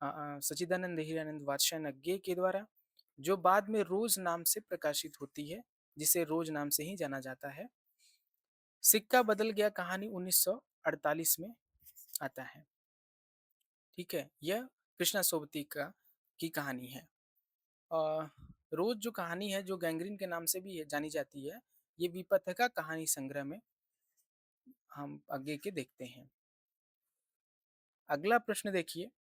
सच्चिदानंद हीरानंद वात्स्यायन के द्वारा, जो बाद में रोज नाम से प्रकाशित होती है, जिसे रोज नाम से ही जाना जाता है। सिक्का बदल गया कहानी 1948 में आता है। ठीक है, यह कृष्णा सोबती का की कहानी है। अ, रोज जो कहानी है, जो गैंग्रीन के नाम से भी जानी जाती है, ये विपथिका कहानी संग्रह में हम आगे के देखते हैं। अगला प्रश्न देखिए,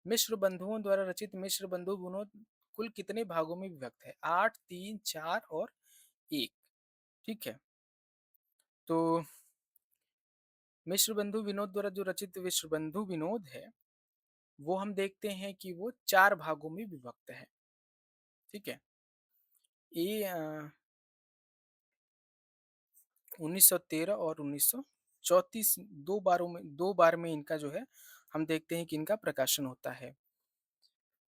मिश्र बंधुओं द्वारा रचित मिश्र बंधु विनोद कुल कितने भागों में विभक्त है? 8, 3, 4 और 1। ठीक है, तो मिश्र बंधु विनोद द्वारा जो रचित विश्व बंधु विनोद है, वो हम देखते हैं कि वो 4 भागों में विभक्त है। ठीक है, ये 1913 और 1934 2 बार में इनका जो है, हम देखते हैं कि इनका प्रकाशन होता है।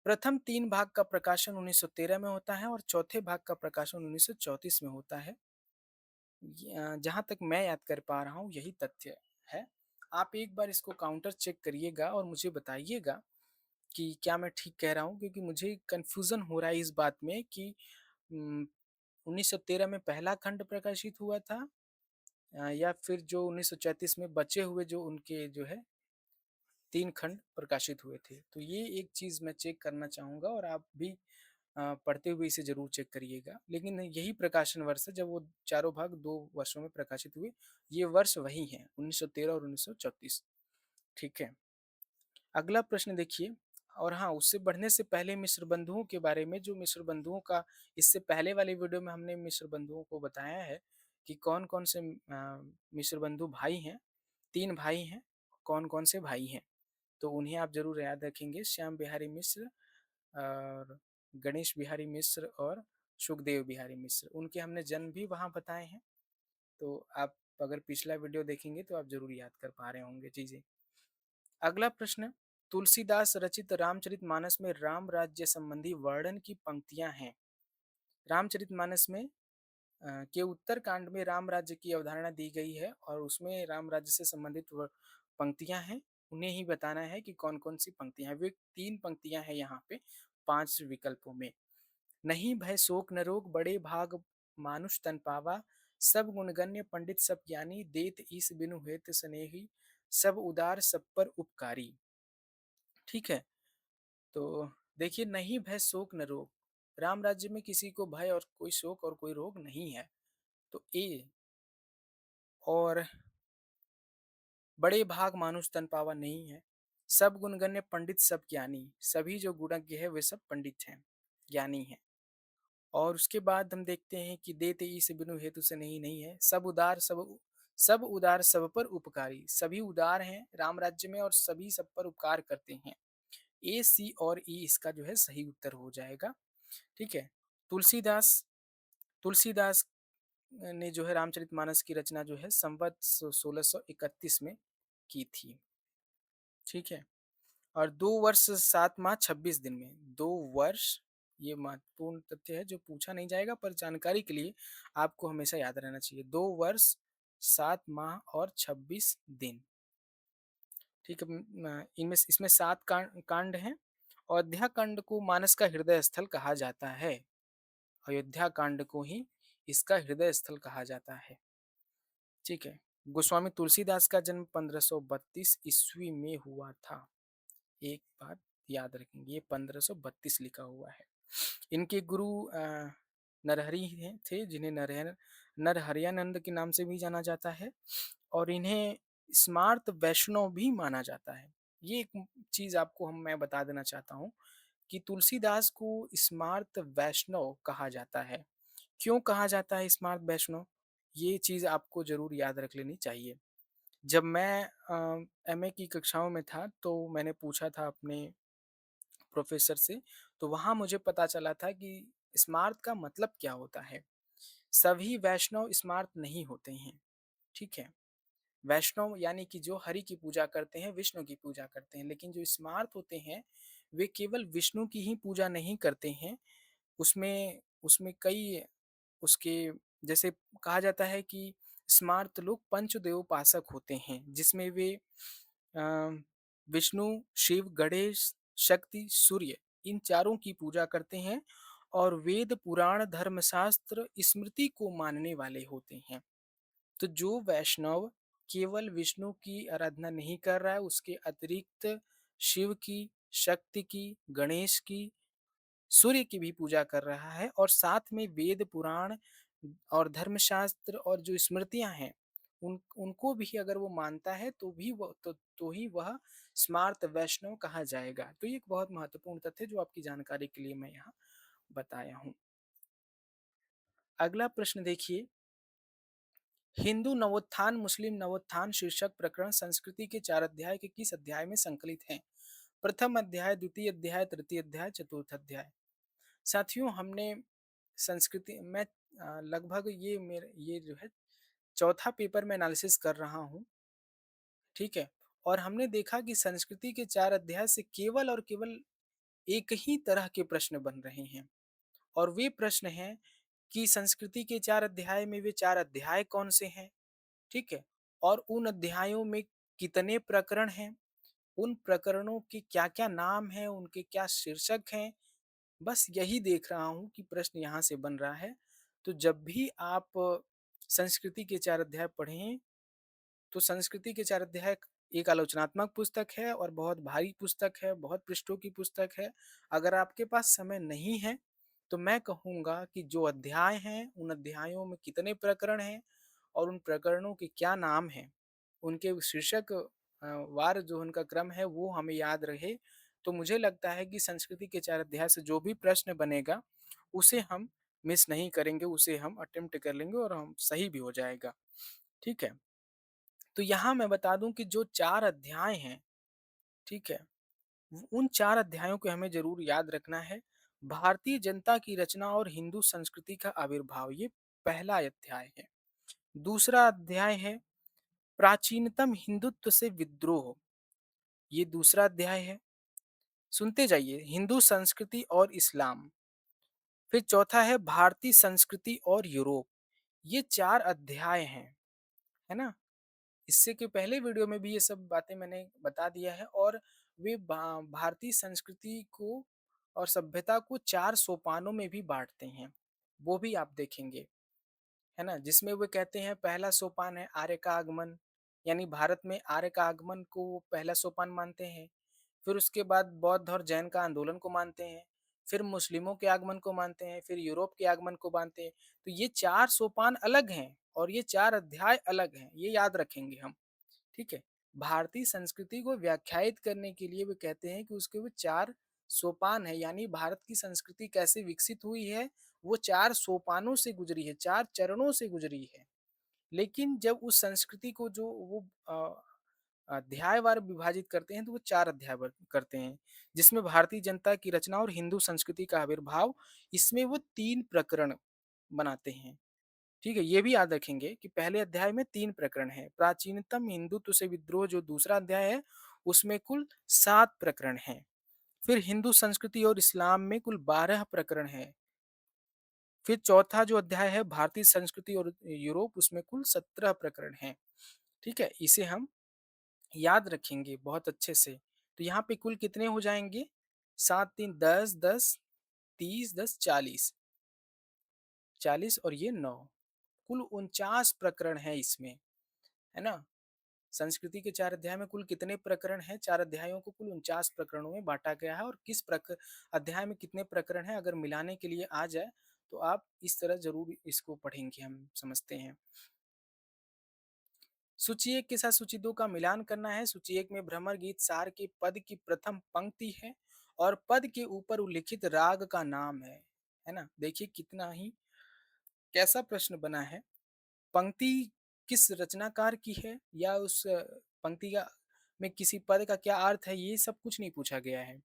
प्रथम 3 भाग का प्रकाशन 1913 में होता है और चौथे भाग का प्रकाशन 1934 में होता है। जहाँ तक मैं याद कर पा रहा हूँ यही तथ्य है। आप एक बार इसको काउंटर चेक करिएगा और मुझे बताइएगा कि क्या मैं ठीक कह रहा हूँ, क्योंकि मुझे कन्फ्यूज़न हो रहा है इस बात में कि 1913 में पहला खंड प्रकाशित हुआ था या फिर जो 1934 में बचे हुए जो उनके जो है 3 खंड प्रकाशित हुए थे। तो ये एक चीज़ मैं चेक करना चाहूँगा और आप भी पढ़ते हुए इसे ज़रूर चेक करिएगा। लेकिन यही प्रकाशन वर्ष है जब वो चारों भाग 2 वर्षों में प्रकाशित हुए। ये वर्ष वही हैं, 1913 और 1934। ठीक है। अगला प्रश्न देखिए, और हाँ, उससे बढ़ने से पहले मिश्र बंधुओं के बारे में, जो मिश्र बंधुओं का इससे पहले वाले वीडियो में हमने मिश्र बंधुओं को बताया है कि कौन-कौन से मिश्र बंधु भाई हैं, 3 भाई हैं, कौन-कौन से भाई हैं। तो उन्हें आप ज़रूर याद रखेंगे, श्याम बिहारी मिश्र और गणेश बिहारी मिश्र और सुखदेव बिहारी मिश्र। उनके हमने जन्म भी वहाँ बताए हैं, तो आप अगर पिछला वीडियो देखेंगे तो आप ज़रूर याद कर पा रहे होंगे चीज़ें। अगला प्रश्न, तुलसीदास रचित रामचरितमानस में राम राज्य संबंधी वर्णन की पंक्तियाँ हैं। रामचरितमानस में के उत्तर कांड में राम राज्य की अवधारणा दी गई है और उसमें राम राज्य से संबंधित पंक्तियां हैं। उन्हें ही बताना है कि कौन कौन सी पंक्तियां हैं। वे 3 पंक्तियां हैं यहाँ पे 5 विकल्पों में। नहीं भय शोक न रोग बड़े भाग मानुष तन पावा, सब गुणगण्य पंडित सब ज्ञानी, देत ईस बिनु हेत स्नेही, सब उदार सब पर उपकारी। ठीक है, तो देखिए, नहीं भय शोक न रोग, राम राज्य में किसी को भय और कोई शोक और कोई रोग नहीं है। तो ए, और बड़े भाग मानुष तन पावा नहीं है। सब गुणगण्य पंडित सब ज्ञानी, सभी जो गुणज्ञ है वे सब पंडित हैं, ज्ञानी हैं। और उसके बाद हम देखते हैं कि देते ईश बिनु हेतु से नहीं, नहीं है। सब उदार सब पर उपकारी, सभी उदार हैं राम राज्य में और सभी सब पर उपकार करते हैं। ए, सी और ई इसका जो है सही उत्तर हो जाएगा। ठीक है। तुलसीदास तुलसीदास ने जो है रामचरितमानस की रचना जो है संवत 1631 में की थी। ठीक है। और 2 वर्ष 7 माह 26 दिन में, 2 वर्ष, ये महत्वपूर्ण तथ्य है जो पूछा नहीं जाएगा पर जानकारी के लिए आपको हमेशा याद रहना चाहिए। 2 वर्ष 7 माह और 26 दिन। ठीक है। इनमें इसमें 7 कांड हैं। अयोध्या कांड को मानस का हृदय स्थल कहा जाता है। अयोध्या कांड को ही इसका हृदय स्थल कहा जाता है। ठीक है। गोस्वामी तुलसीदास का जन्म 1532 ईस्वी में हुआ था। एक बात याद रखेंगे, ये 1532 लिखा हुआ है। इनके गुरु नरहरि थे, जिन्हें नरहरियानंद के नाम से भी जाना जाता है, और इन्हें स्मार्त वैष्णव भी माना जाता है। ये एक चीज आपको मैं बता देना चाहता हूँ कि तुलसीदास को स्मार्त वैष्णव कहा जाता है। क्यों कहा जाता है स्मार्त वैष्णव, ये चीज आपको जरूर याद रख लेनी चाहिए। जब मैं एमए की कक्षाओं में था तो मैंने पूछा था अपने प्रोफेसर से, तो वहाँ मुझे पता चला था कि स्मार्त का मतलब क्या होता है। सभी वैष्णव स्मार्त नहीं होते हैं। ठीक है। वैष्णव यानी कि जो हरि की पूजा करते हैं, विष्णु की पूजा करते हैं, लेकिन जो स्मार्त होते हैं वे केवल विष्णु की ही पूजा नहीं करते हैं। उसमें उसमें कई उसके, जैसे कहा जाता है कि स्मार्त लोग पंचदेव उपासक होते हैं, जिसमें वे अ, विष्णु, शिव, गणेश, शक्ति, सूर्य, इन चारों की पूजा करते हैं और वेद, पुराण, धर्मशास्त्र, स्मृति को मानने वाले होते हैं। तो जो वैष्णव केवल विष्णु की आराधना नहीं कर रहा है, उसके अतिरिक्त शिव की, शक्ति की, गणेश की, सूर्य की भी पूजा कर रहा है और साथ में वेद, पुराण और धर्मशास्त्र और जो स्मृतियां हैं उनको भी अगर वो मानता है तो भी वो तो ही वह स्मार्त वैष्णव कहा जाएगा। तो ये एक बहुत महत्वपूर्ण तथ्य जो आपकी जानकारी के लिए मैं यहाँ बताया हूँ। अगला प्रश्न देखिए, हिंदू नवोत्थान मुस्लिम नवोत्थान शीर्षक प्रकरण संस्कृति के 4 अध्याय के किस अध्याय में संकलित हैं? प्रथम अध्याय, द्वितीय अध्याय, तृतीय अध्याय, चतुर्थ अध्याय। साथियों, हमने संस्कृति मैं लगभग ये जो है चौथा पेपर में एनालिसिस कर रहा हूँ। ठीक है। और हमने देखा कि संस्कृति के 4 अध्याय से केवल और केवल एक ही तरह के प्रश्न बन रहे हैं, और वे प्रश्न हैं कि संस्कृति के 4 अध्याय में वे 4 अध्याय कौन से हैं। ठीक है। और उन अध्यायों में कितने प्रकरण हैं, उन प्रकरणों के क्या क्या नाम हैं, उनके क्या शीर्षक हैं। बस यही देख रहा हूँ कि प्रश्न यहाँ से बन रहा है। तो जब भी आप संस्कृति के 4 अध्याय पढ़ें, तो संस्कृति के 4 अध्याय एक आलोचनात्मक पुस्तक है और बहुत भारी पुस्तक है, बहुत पृष्ठों की पुस्तक है। अगर आपके पास समय नहीं है तो मैं कहूँगा कि जो अध्याय हैं उन अध्यायों में कितने प्रकरण हैं और उन प्रकरणों के क्या नाम हैं, उनके शीर्षक वार जो उनका क्रम है वो हमें याद रहे, तो मुझे लगता है कि संस्कृति के 4 अध्याय से जो भी प्रश्न बनेगा उसे हम मिस नहीं करेंगे, उसे हम अटेम्प्ट कर लेंगे और हम सही भी हो जाएगा। ठीक है। तो यहाँ मैं बता दूं कि जो 4 अध्याय हैं, ठीक है, उन 4 अध्यायों को हमें जरूर याद रखना है। भारतीय जनता की रचना और हिंदू संस्कृति का आविर्भाव, ये पहला अध्याय है। दूसरा अध्याय है प्राचीनतम हिंदुत्व से विद्रोह, ये दूसरा अध्याय है। सुनते जाइए, हिंदू संस्कृति और इस्लाम। फिर चौथा है भारतीय संस्कृति और यूरोप। ये 4 अध्याय हैं, है ना। इससे के पहले वीडियो में भी ये सब बातें मैंने बता दिया है, और वे भारतीय संस्कृति को और सभ्यता को 4 सोपानों में भी बाँटते हैं। वो भी आप देखेंगे, है ना? जिसमें वो कहते हैं पहला सोपान है आर्य का आगमन, यानी भारत में आर्य का आगमन को वो पहला सोपान मानते हैं। फिर उसके बाद बौद्ध और जैन का आंदोलन को मानते हैं। फिर मुस्लिमों के आगमन को मानते हैं, फिर यूरोप के आगमन को मानते हैं। तो ये 4 सोपान अलग हैं और ये 4 अध्याय अलग हैं, ये याद रखेंगे हम। ठीक है? भारतीय संस्कृति को व्याख्यायित करने के लिए वो कहते हैं कि उसके वो 4 सोपान हैं, यानी भारत की संस्कृति कैसे विकसित हुई है, वो 4 सोपानों से गुज़री है, 4 चरणों से गुज़री है। लेकिन जब उस संस्कृति को जो वो अध्यायवार विभाजित करते हैं, तो वो 4 अध्याय ब करते हैं, जिसमें भारतीय जनता की रचना और हिंदू संस्कृति का आविर्भाव, इसमें वो 3 प्रकरण बनाते हैं। ठीक है, ये भी याद रखेंगे कि पहले अध्याय में 3 प्रकरण हैं। प्राचीनतम हिंदुत्व से विद्रोह जो दूसरा अध्याय है, उसमें कुल 7 प्रकरण हैं। फिर हिंदू संस्कृति और इस्लाम में कुल 12 प्रकरण हैं। फिर चौथा जो अध्याय है भारतीय संस्कृति और यूरोप, उसमें कुल 17 प्रकरण हैं। ठीक है, इसे हम याद रखेंगे बहुत अच्छे से। तो यहाँ पे कुल कितने हो जाएँगे? 7 3 10 10 30 10 40, 40 और ये 9, कुल 49 प्रकरण हैं इसमें, है ना? संस्कृति के 4 अध्याय में कुल कितने प्रकरण हैं? 4 अध्यायों को कुल 49 प्रकरणों में बाँटा गया है और किस अध्याय में कितने प्रकरण हैं, अगर मिलाने के लिए आ जाए, तो आप इस तरह ज़रूर इसको पढ़ेंगे, हम समझते हैं। सूची 1 के साथ सूची 2 का मिलान करना है। सूची 1 में भ्रमर गीत सार के पद की प्रथम पंक्ति है और पद के ऊपर उल्लिखित राग का नाम है ना? देखिए कितना ही कैसा प्रश्न बना है। पंक्ति किस रचनाकार की है या उस पंक्ति का में किसी पद का क्या अर्थ है, ये सब कुछ नहीं पूछा गया है।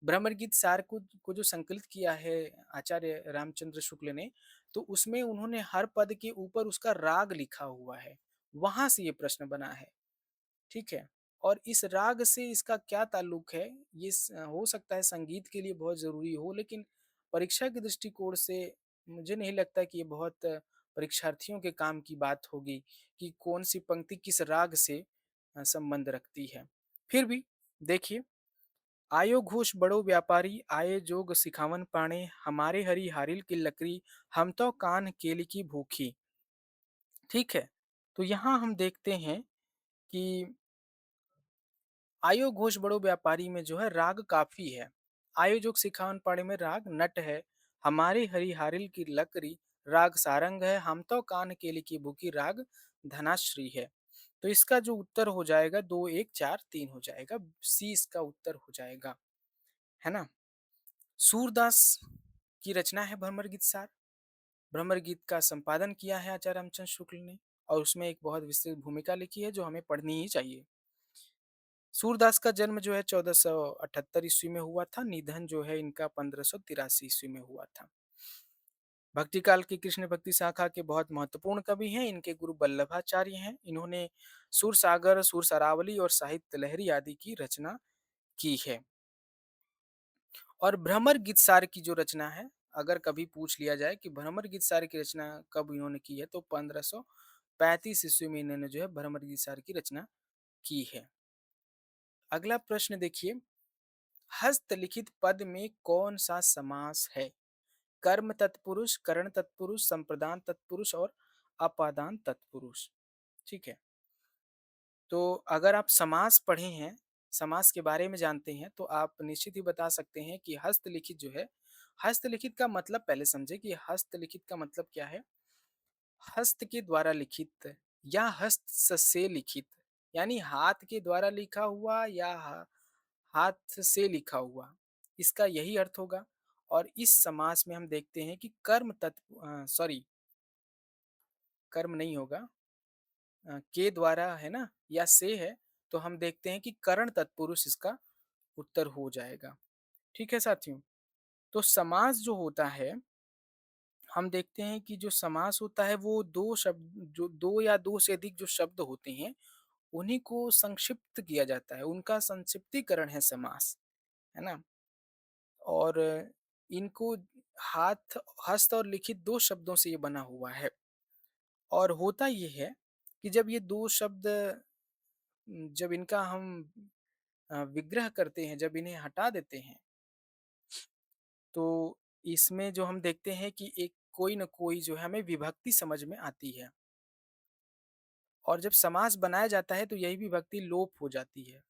भ्रमर गीत सार को जो संकलित किया है आचार्य रामचंद्र शुक्ल ने, तो उसमें उन्होंने हर पद के ऊपर उसका राग लिखा हुआ है। वहां से ये प्रश्न बना है। ठीक है? और इस राग से इसका क्या ताल्लुक है, ये हो सकता है संगीत के लिए बहुत ज़रूरी हो, लेकिन परीक्षा के दृष्टिकोण से मुझे नहीं लगता कि ये बहुत परीक्षार्थियों के काम की बात होगी कि कौन-सी पंक्ति किस राग से संबंध रखती है। फिर भी देखिए, आयो घोष बड़ो व्यापारी, आये जोग सिखावन पाणे, हमारे हरि हारिल की लकड़ी, हम तो कान केली की भूखी। ठीक है? तो यहाँ हम देखते हैं कि आयो घोष बड़ो व्यापारी में जो है राग काफ़ी है। आयो जोग सिखावन पाड़े में राग नट है। हमारे हरि हारिल की लकड़ी राग सारंग है। हम तो कान केली की भूखी राग धनाश्री है। तो इसका जो उत्तर हो जाएगा 2 1 4 3 हो जाएगा। सी इसका उत्तर हो जाएगा। है ना? सूरदास की रचना है भ्रमर गीत सार। भ्रमर गीत का संपादन किया है आचार्य रामचंद्र शुक्ल ने और उसमें एक बहुत विस्तृत भूमिका लिखी है जो हमें पढ़नी ही चाहिए। सूरदास का जन्म जो है 1478 ईस्वी में हुआ था, निधन जो है इनका 1583 ईस्वी में हुआ था। भक्ति काल की कृष्ण भक्ति शाखा के बहुत महत्वपूर्ण कवि हैं, इनके गुरु वल्लभाचार्य हैं। इन्होंने सुरसागर, सुरसरावली और साहित्य लहरी आदि की रचना की है। और भ्रमर गीतसार की जो रचना है, अगर कभी पूछ लिया जाए कि भ्रमर गीतसार की रचना कब इन्होंने की है, तो 1535 ईस्वी में इन्होंने जो है भ्रमर गीतसार की रचना की है। अगला प्रश्न देखिए, हस्तलिखित पद में कौन सा समास है? कर्म तत्पुरुष, करण तत्पुरुष, संप्रदान तत्पुरुष और अपादान तत्पुरुष। ठीक है, तो अगर आप समास पढ़े हैं, समास के बारे में जानते हैं, तो आप निश्चित ही बता सकते हैं कि हस्तलिखित जो है, हस्तलिखित का मतलब पहले समझे कि हस्तलिखित का मतलब क्या है। हस्त के द्वारा लिखित या हस्त से लिखित, यानी हाथ के द्वारा लिखा हुआ या हाथ से लिखा हुआ, इसका यही अर्थ होगा। और इस समास में हम देखते हैं कि कर्म तत्व सॉरी, कर्म नहीं होगा, के द्वारा है ना या से है, तो हम देखते हैं कि करण तत्पुरुष इसका उत्तर हो जाएगा। ठीक है साथियों, तो समास जो होता है, हम देखते हैं कि जो समास होता है वो दो शब्द, जो दो या दो से अधिक जो शब्द होते हैं, उन्हीं को संक्षिप्त किया जाता है, उनका संक्षिप्तीकरण है समास, है ना? और इनको हाथ, हस्त और लिखित 2 शब्दों से ये बना हुआ है। और होता ये है कि जब ये 2 शब्द जब इनका हम विग्रह करते हैं, जब इन्हें हटा देते हैं, तो इसमें जो हम देखते हैं कि एक कोई न कोई जो है हमें विभक्ति समझ में आती है और जब समास बनाया जाता है तो यही विभक्ति लोप हो जाती है,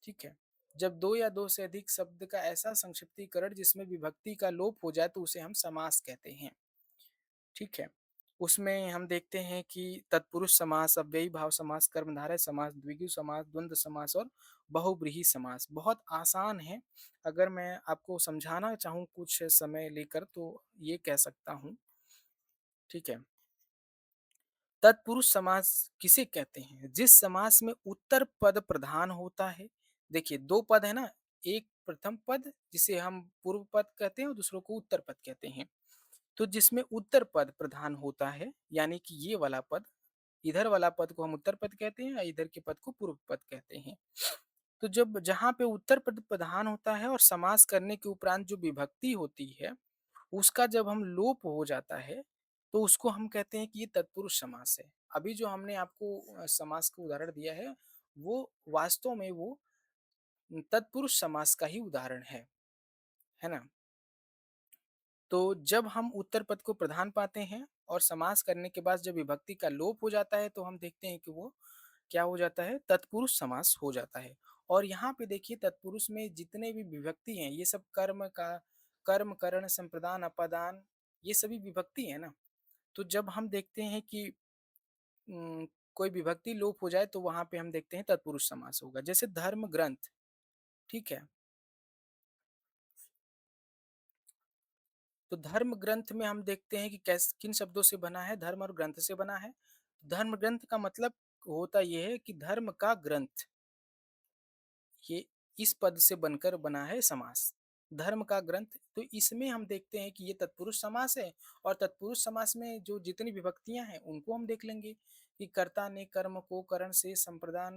ठीक है? जब 2 या 2 से अधिक शब्द का ऐसा संक्षिप्तीकरण जिसमें विभक्ति का लोप हो जाए तो उसे हम समास कहते हैं, ठीक है? उसमें हम देखते हैं कि तत्पुरुष समास, अव्ययी भाव समास, कर्मधारय समास, द्विगु समास, द्वंद्व समास और बहुव्रीहि समास। बहुत आसान है, अगर मैं आपको समझाना चाहूँ कुछ समय लेकर तो ये कह सकता हूँ, ठीक है? तत्पुरुष समास किसे कहते हैं? जिस समास में उत्तर पद प्रधान होता है। देखिए 2 पद है ना, एक प्रथम पद जिसे हम पूर्व पद कहते हैं और दूसरों को उत्तर पद कहते हैं। तो जिसमें उत्तर पद प्रधान होता है, यानी कि ये वाला पद, इधर वाला पद को हम उत्तर पद कहते हैं और इधर के पद को पूर्व पद कहते हैं। तो जब जहाँ पे उत्तर पद प्रधान होता है और समास करने के उपरांत जो विभक्ति होती है, उसका जब हम लोप हो जाता है, तो उसको हम कहते हैं कि ये तत्पुरुष समास है। अभी जो हमने आपको समास का उदाहरण दिया है, वो वास्तव में वो तत्पुरुष समास का ही उदाहरण है ना? तो जब हम उत्तर पद को प्रधान पाते हैं और समास करने के बाद जब विभक्ति का लोप हो जाता है, तो हम देखते हैं कि वो क्या हो जाता है? तत्पुरुष समास हो जाता है। और यहाँ पे देखिए तत्पुरुष में जितने भी विभक्ति हैं, ये सब कर्म, करण, संप्रदान, अपादान, ये सभी विभक्ति है ना। तो जब हम देखते हैं कि कोई विभक्ति लोप हो जाए तो वहाँ पे हम देखते हैं तत्पुरुष समास होगा। जैसे धर्म ग्रंथ, ठीक है? तो धर्म ग्रंथ में हम देखते हैं कि किन शब्दों से बना है? धर्म और ग्रंथ से बना है। धर्म ग्रंथ का मतलब होता ये है कि धर्म का ग्रंथ, ये इस पद से बनकर बना है समास। धर्म का ग्रंथ, तो इसमें हम देखते हैं कि ये तत्पुरुष समास है और तत्पुरुष समास में जो जितनी विभक्तियां हैं उनको हम देख लेंगे कि कर्ता ने कर्म को करण से, संप्रदान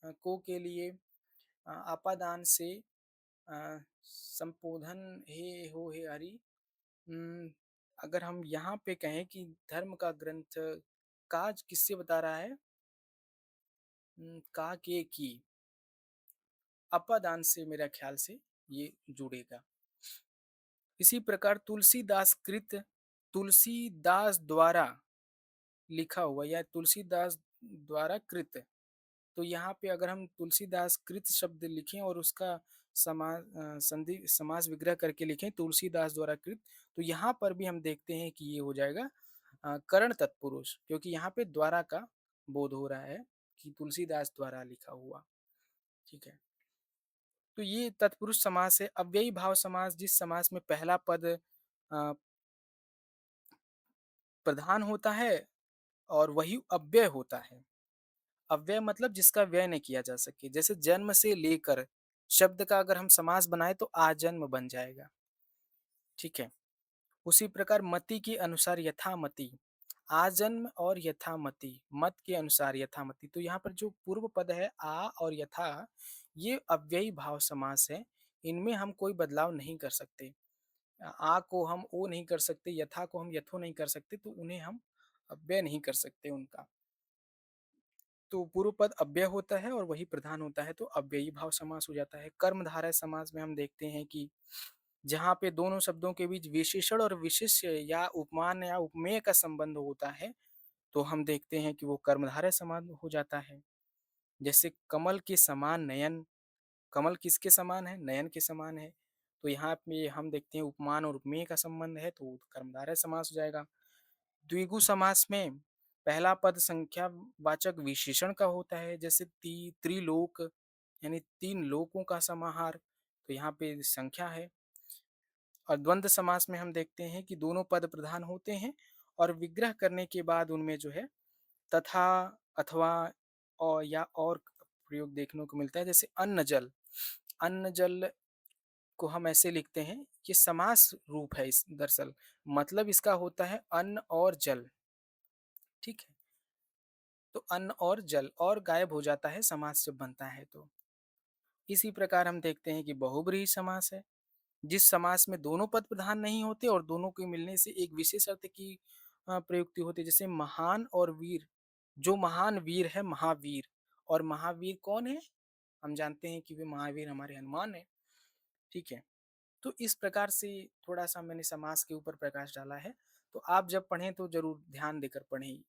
को के लिए, अपादान से, संपोधन हे हो हे हरि। उम, अगर हम यहाँ पे कहें कि धर्म का ग्रंथ काज किससे बता रहा है? का के की अपादान से मेरा ख्याल से ये जुड़ेगा। इसी प्रकार तुलसीदास कृत, तुलसीदास द्वारा लिखा हुआ या तुलसीदास द्वारा कृत, तो यहाँ पे अगर हम तुलसीदास कृत शब्द लिखें और उसका संधि समास विग्रह करके लिखें तुलसीदास द्वारा कृत, तो यहाँ पर भी हम देखते हैं कि ये हो जाएगा करण तत्पुरुष, क्योंकि यहाँ पे द्वारा का बोध हो रहा है कि तुलसीदास द्वारा लिखा हुआ, ठीक है? तो ये तत्पुरुष समास है। अव्ययी भाव समास, जिस समास में पहला पद प्रधान होता है और वही अव्यय होता है। अव्यय मतलब जिसका व्यय नहीं किया जा सके। जैसे जन्म से लेकर शब्द का अगर हम समास बनाएँ तो आजन्म बन जाएगा, ठीक है? उसी प्रकार मति के अनुसार यथामति, आजन्म और यथामति, मत के अनुसार यथामति। तो यहाँ पर जो पूर्व पद है आ और यथा, ये अव्ययी भाव समास है। इनमें हम कोई बदलाव नहीं कर सकते। आ को हम ओ नहीं कर सकते, यथा को हम यथो नहीं कर सकते, तो उन्हें हम अव्यय नहीं कर सकते उनका। तो पूर्व पद अव्यय होता है और वही प्रधान होता है, तो अव्ययी भाव समास हो जाता है। कर्मधारय समास में हम देखते हैं कि जहाँ पे दोनों शब्दों के बीच विशेषण और विशेष्य या उपमान या उपमेय का संबंध होता है, तो हम देखते हैं कि वो कर्मधारय समास हो जाता है। जैसे कमल के समान नयन, कमल किसके समान है? नयन के समान है। तो यहाँ पे हम देखते हैं उपमान और उपमेय का संबंध है, तो कर्मधारय समास हो जाएगा। द्विगु समास में पहला पद संख्यावाचक विशेषण का होता है, जैसे त्रिलोक यानी 3 लोकों का समाहार, तो यहाँ पे संख्या है। और द्वंद्व समास में हम देखते हैं कि दोनों पद प्रधान होते हैं और विग्रह करने के बाद उनमें जो है तथा, अथवा और या और प्रयोग देखने को मिलता है। जैसे अन्न जल, अन्न जल को हम ऐसे लिखते हैं, ये समास रूप है इस दरअसल, मतलब इसका होता है अन्न और जल, ठीक है? तो अन्न और जल और गायब हो जाता है समास जब बनता है तो। इसी प्रकार हम देखते हैं कि बहुब्रीहि समास है, जिस समास में दोनों पद प्रधान नहीं होते और दोनों के मिलने से एक विशेष अर्थ की प्रयुक्ति होती है। जैसे महान और वीर, जो महान वीर है महावीर, और महावीर कौन है? हम जानते हैं कि वे महावीर हमारे हनुमान है, ठीक है? तो इस प्रकार से थोड़ा-सा मैंने समास के ऊपर प्रकाश डाला है, तो आप जब पढ़ें तो ज़रूर ध्यान देकर पढ़ें।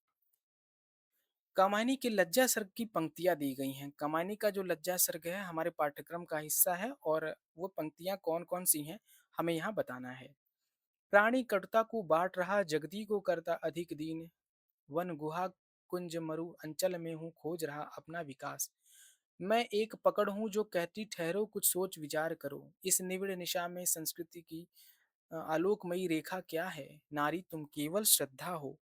कमानी के लज्जा सर्ग की पंक्तियाँ दी गई हैं। कमानी का जो लज्जा सर्ग है हमारे पाठ्यक्रम का हिस्सा है और वो पंक्तियाँ कौन-कौन सी हैं, हमें यहाँ बताना है। प्राणी कटुता को बाँट रहा जगती को करता अधिक दीन, वन गुहा कुंज मरु अंचल में हूँ खोज रहा अपना विकास। मैं एक पकड़ हूँ जो कहती ठहरो कुछ सोच विचार करो, इस निविड़ निशा में संस्कृति की आलोकमयी रेखा क्या है, नारी तुम केवल श्रद्धा हो।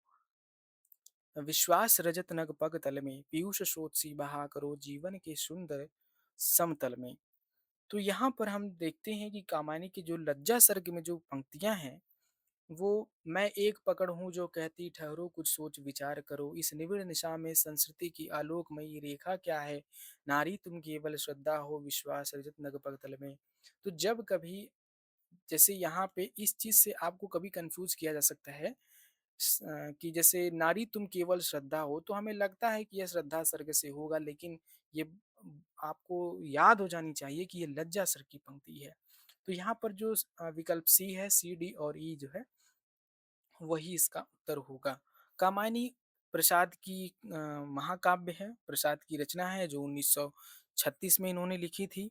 विश्वास रजत नग पग तल में पीयूष स्रोत सी बहा करो जीवन के सुंदर समतल में। तो यहाँ पर हम देखते हैं कि कामायनी की जो लज्जा सर्ग में जो पंक्तियां हैं वो मैं एक पकड़ हूँ जो कहती ठहरो कुछ सोच विचार करो इस निविड़ निशा में संस्कृति की आलोकमयी रेखा क्या है, नारी तुम केवल श्रद्धा हो विश्वास रजत नग पग तल में। तो जब कभी जैसे यहाँ पे इस चीज से आपको कभी कंफ्यूज किया जा सकता है कि जैसे नारी तुम केवल श्रद्धा हो तो हमें लगता है कि यह श्रद्धा सर्ग से होगा, लेकिन ये आपको याद हो जानी चाहिए कि ये लज्जा सर की पंक्ति है। तो यहाँ पर जो विकल्प सी है, सी डी और ई जो है वही इसका उत्तर होगा। कामायनी प्रसाद की महाकाव्य है, प्रसाद की रचना है जो 1936 में इन्होंने लिखी थी।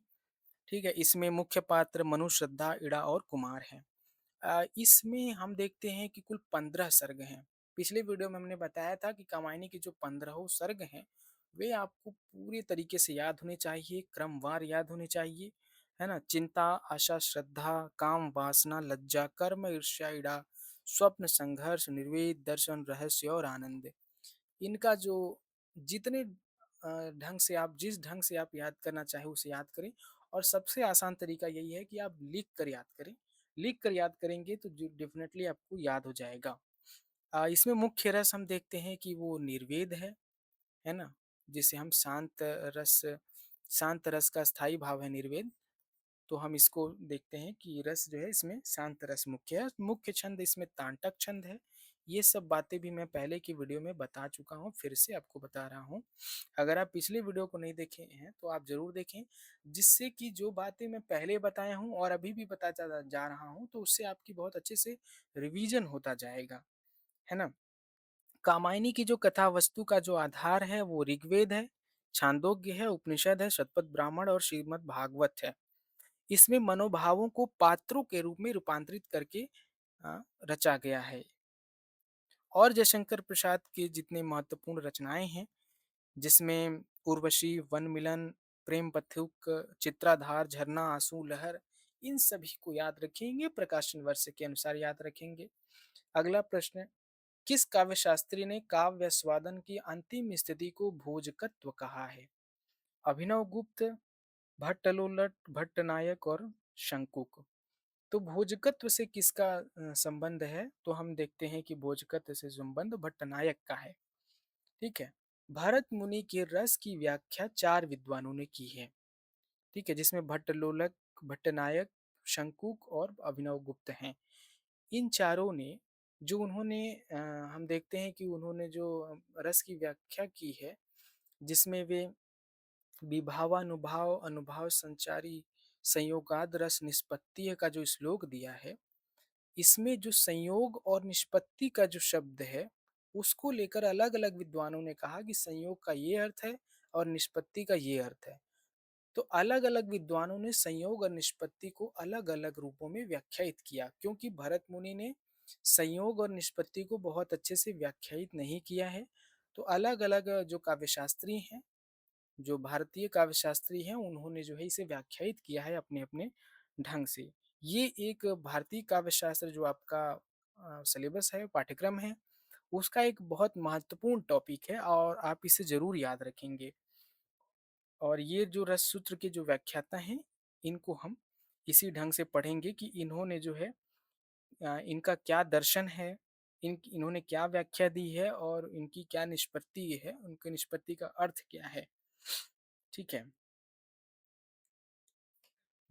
ठीक है, इसमें मुख्य पात्र मनु, श्रद्धा, इड़ा और कुमार हैं। इसमें हम देखते हैं कि कुल 15 सर्ग हैं। पिछले वीडियो में हमने बताया था कि कामायनी के जो 15 सर्ग हैं, वे आपको पूरे तरीके से याद होने चाहिए, क्रमवार याद होने चाहिए, है ना? चिंता, आशा, श्रद्धा, काम, वासना, लज्जा, कर्म, ईर्ष्या, इड़ा, स्वप्न, संघर्ष, निर्वेद, दर्शन, रहस्य और आनंद। इनका जो जितने ढंग से आप जिस ढंग से आप याद करना चाहें उसे याद करें, और सबसे आसान तरीका यही है कि आप लिख कर याद करें। लिख कर याद करेंगे तो जो डेफिनेटली आपको याद हो जाएगा। इसमें मुख्य रस हम देखते हैं कि वो निर्वेद है ना? जिसे हम रस शांत रस का स्थायी भाव है निर्वेद। तो हम इसको देखते हैं कि रस जो है इसमें शांत रस मुख्य है। मुख्य छंद इसमें तांटक छंद है। ये सब बातें भी मैं पहले की वीडियो में बता चुका हूँ, फिर से आपको बता रहा हूँ। अगर आप पिछले वीडियो को नहीं देखे हैं तो आप ज़रूर देखें, जिससे कि जो बातें मैं पहले बताया हूँ और अभी भी बताता जा रहा हूँ तो उससे आपकी बहुत अच्छे से रिवीजन होता जाएगा, है ना? कामायनी की जो कथा वस्तु का जो आधार है वो ऋग्वेद है, छांदोग्य है, उपनिषद है, शतपथ ब्राह्मण और श्रीमद् भागवत है। इसमें मनोभावों को पात्रों के रूप में रूपांतरित करके रचा गया है। और जयशंकर प्रसाद के जितने महत्वपूर्ण रचनाएं हैं, जिसमें उर्वशी, वन मिलन, प्रेम पथुक, चित्राधार, झरना, आंसू, लहर, इन सभी को याद रखेंगे, प्रकाशन वर्ष के अनुसार याद रखेंगे। अगला प्रश्न, किस काव्य शास्त्री ने काव्य स्वादन की अंतिम स्थिति को भोजकत्व कहा है? अभिनव गुप्त, भट्टलोलट, भट्टनायक और शंकुक। तो भोजकत्व से किसका संबंध है? तो हम देखते हैं कि भोजकत्व से संबंध भट्टनायक का है। ठीक है। भरत मुनि के रस की व्याख्या 4 विद्वानों ने की है। ठीक है, जिसमें भट्टलोलक, भट्टनायक, शंकुक और अभिनव गुप्त हैं। इन चारों ने जो उन्होंने हम देखते हैं कि उन्होंने जो रस की व्याख्या की है, जिसमें वे विभावानुभाव अनुभाव संचारी संयोगाद रस निष्पत्ति का जो श्लोक दिया है, इसमें जो संयोग और निष्पत्ति का जो शब्द है, उसको लेकर अलग-अलग विद्वानों ने कहा कि संयोग का ये अर्थ है और निष्पत्ति का ये अर्थ है। तो अलग-अलग विद्वानों ने संयोग और निष्पत्ति को अलग-अलग रूपों में व्याख्यायित किया, क्योंकि भरत मुनि ने संयोग और निष्पत्ति को बहुत अच्छे से व्याख्यायित नहीं किया है। तो अलग-अलग जो काव्यशास्त्री हैं, जो भारतीय काव्यशास्त्री हैं, उन्होंने जो है इसे व्याख्यायित किया है अपने-अपने ढंग से। ये एक भारतीय काव्यशास्त्र जो आपका सिलेबस है, पाठ्यक्रम है, उसका एक बहुत महत्वपूर्ण टॉपिक है और आप इसे ज़रूर याद रखेंगे। और ये जो रस सूत्र के जो व्याख्याता हैं, इनको हम इसी ढंग से पढ़ेंगे कि इन्होंने जो है इनका क्या दर्शन है, इन्होंने क्या व्याख्या दी है और इनकी क्या निष्पत्ति है, उनकी निष्पत्ति का अर्थ क्या है। ठीक है।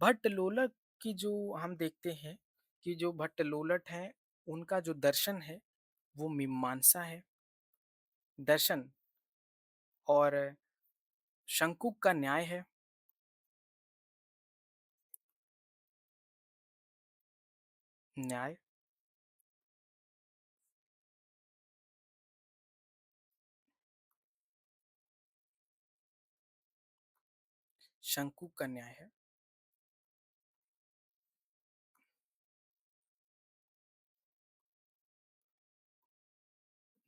भट्टलोलक की जो हम देखते हैं कि जो भट्टलोलट हैं, उनका जो दर्शन है, वो मीमांसा है, दर्शन, और शंकुक का न्याय है। न्याय, शंकु का न्याय है।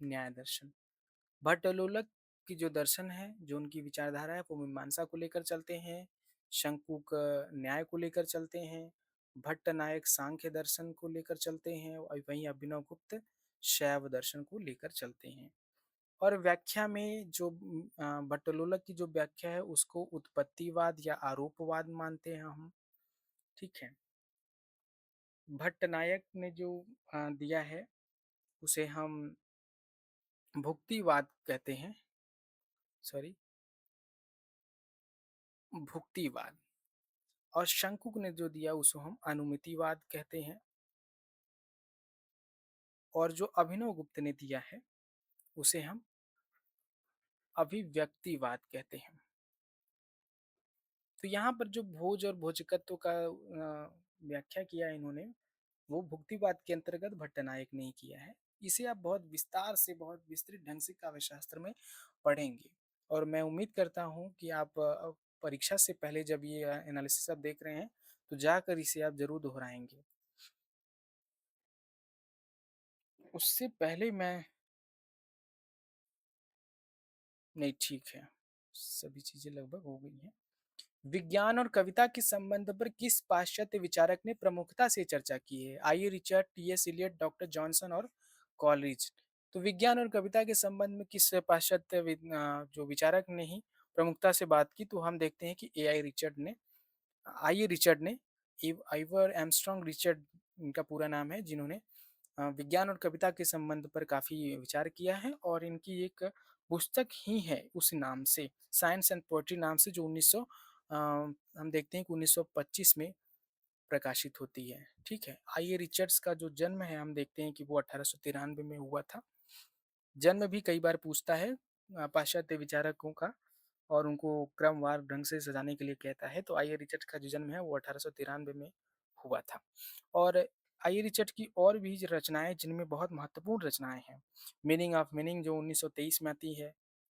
न्याय दर्शन। भट्टलोलक की जो दर्शन है, जो उनकी विचारधारा है, वो मीमांसा को लेकर चलते हैं। शंकुक न्याय को लेकर चलते हैं। भट्ट नायक सांख्य दर्शन को लेकर चलते हैं और वहीं अभिनव गुप्त शैव दर्शन को लेकर चलते हैं। और व्याख्या में जो भट्टलोलक की जो व्याख्या है उसको उत्पत्तिवाद या आरोपवाद मानते हैं हम। ठीक है। भट्ट नायक ने जो दिया है उसे हम भुक्तिवाद कहते हैं। सॉरी, भुक्तिवाद। और शंकुक ने जो दिया उसको हम अनुमितिवाद कहते हैं। और जो अभिनव गुप्त ने दिया है उसे हम अभिव्यक्तिवाद कहते हैं। तो यहाँ पर जो भोज और भोजकत्व का व्याख्या किया इन्होंने, वो भुक्तिवाद के अंतर्गत भट्टनायक ने ही किया है। इसे आप बहुत विस्तार से, बहुत विस्तृत ढंग से काव्यशास्त्र में पढ़ेंगे। और मैं उम्मीद करता हूँ कि आप परीक्षा से पहले जब ये एनालिसिस आप देख रहे हैं तो जाकर इसे आप जरूर दोहराएंगे। उससे पहले मैं, नहीं ठीक है, सभी चीजें लगभग हो गई हैं। विज्ञान और कविता के संबंध पर किस पाश्चात्य विचारक ने प्रमुखता से चर्चा की है? I Richard, T S Eliot, doctor Johnson और कॉलरिज। तो विज्ञान और कविता के संबंध में किस पाश्चात्य जो विचारक ने ही प्रमुखता से बात की, तो हम देखते हैं कि आई रिचर्ड ने, आइवर एमस्ट्रॉन्ग रिचर्ड इनका पूरा नाम है, जिन्होंने विज्ञान और कविता के संबंध पर काफ़ी विचार किया है। और इनकी एक पुस्तक ही है उस नाम से, साइंस एंड पोएट्री नाम से, जो 1900 हम देखते हैं कि 1925 में प्रकाशित होती है। ठीक है। आई ए रिचर्ड्स का जो जन्म है हम देखते हैं कि वो 1893 में हुआ था। जन्म भी कई बार पूछता है पाश्चात्य विचारकों का, और उनको क्रमवार ढंग से सजाने के लिए कहता है। तो आई ए रिचर्ड का जो जन्म है वो 1893 में हुआ था। और आई ए रिचर्ड की और भी रचनाएं जिनमें बहुत महत्वपूर्ण रचनाएं हैं, मीनिंग ऑफ मीनिंग जो 1923 में आती है,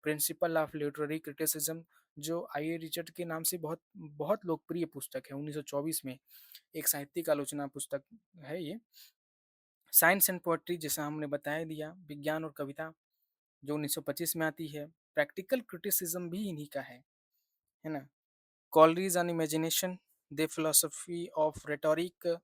प्रिंसिपल ऑफ लिटरेरी क्रिटिसिज्म जो आई ए रिचर्ड के नाम से बहुत बहुत लोकप्रिय पुस्तक है, 1924 में एक साहित्यिक आलोचना पुस्तक है ये। साइंस एंड पोएट्री जैसा हमने बताया दिया, विज्ञान और कविता जो 1925 में आती है। प्रैक्टिकल क्रिटिसिज्म भी इन्हीं का है ना। Coleridge on imagination, the philosophy of rhetoric.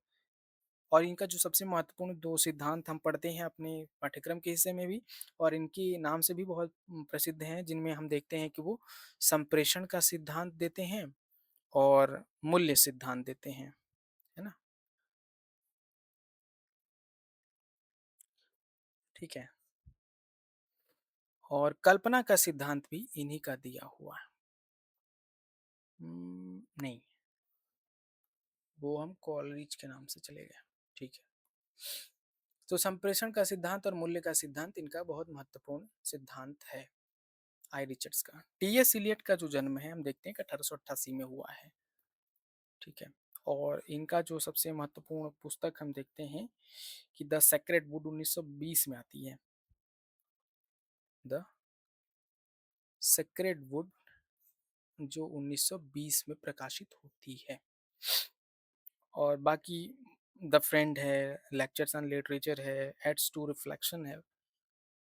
और इनका जो सबसे महत्वपूर्ण दो सिद्धांत हम पढ़ते हैं अपने पाठ्यक्रम के हिस्से में भी, और इनके नाम से भी बहुत प्रसिद्ध हैं, जिनमें हम देखते हैं कि वो संप्रेषण का सिद्धांत देते हैं और मूल्य सिद्धांत देते हैं, है ना। ठीक है। और कल्पना का सिद्धांत भी इन्हीं का दिया हुआ है। नहीं, वो हम कॉलरिज के नाम से चले गए। ठीक है। तो संप्रेषण का सिद्धांत और मूल्य का सिद्धांत इनका बहुत महत्वपूर्ण सिद्धांत है आई रिचर्ड्स का। टी एस इलियट का जो जन्म है हम देखते हैं कि 1888 में हुआ है। ठीक है। और इनका जो सबसे महत्वपूर्ण पुस्तक हम देखते हैं कि द सेक्रेड वुड 1920 में आती है। द सेक्रेड वुड जो 1920 में प्रकाशित होती है। और बाकी द फ्रेंड है, लेक्चर्स ऑन लिटरेचर है, एड्स टू रिफ्लेक्शन है।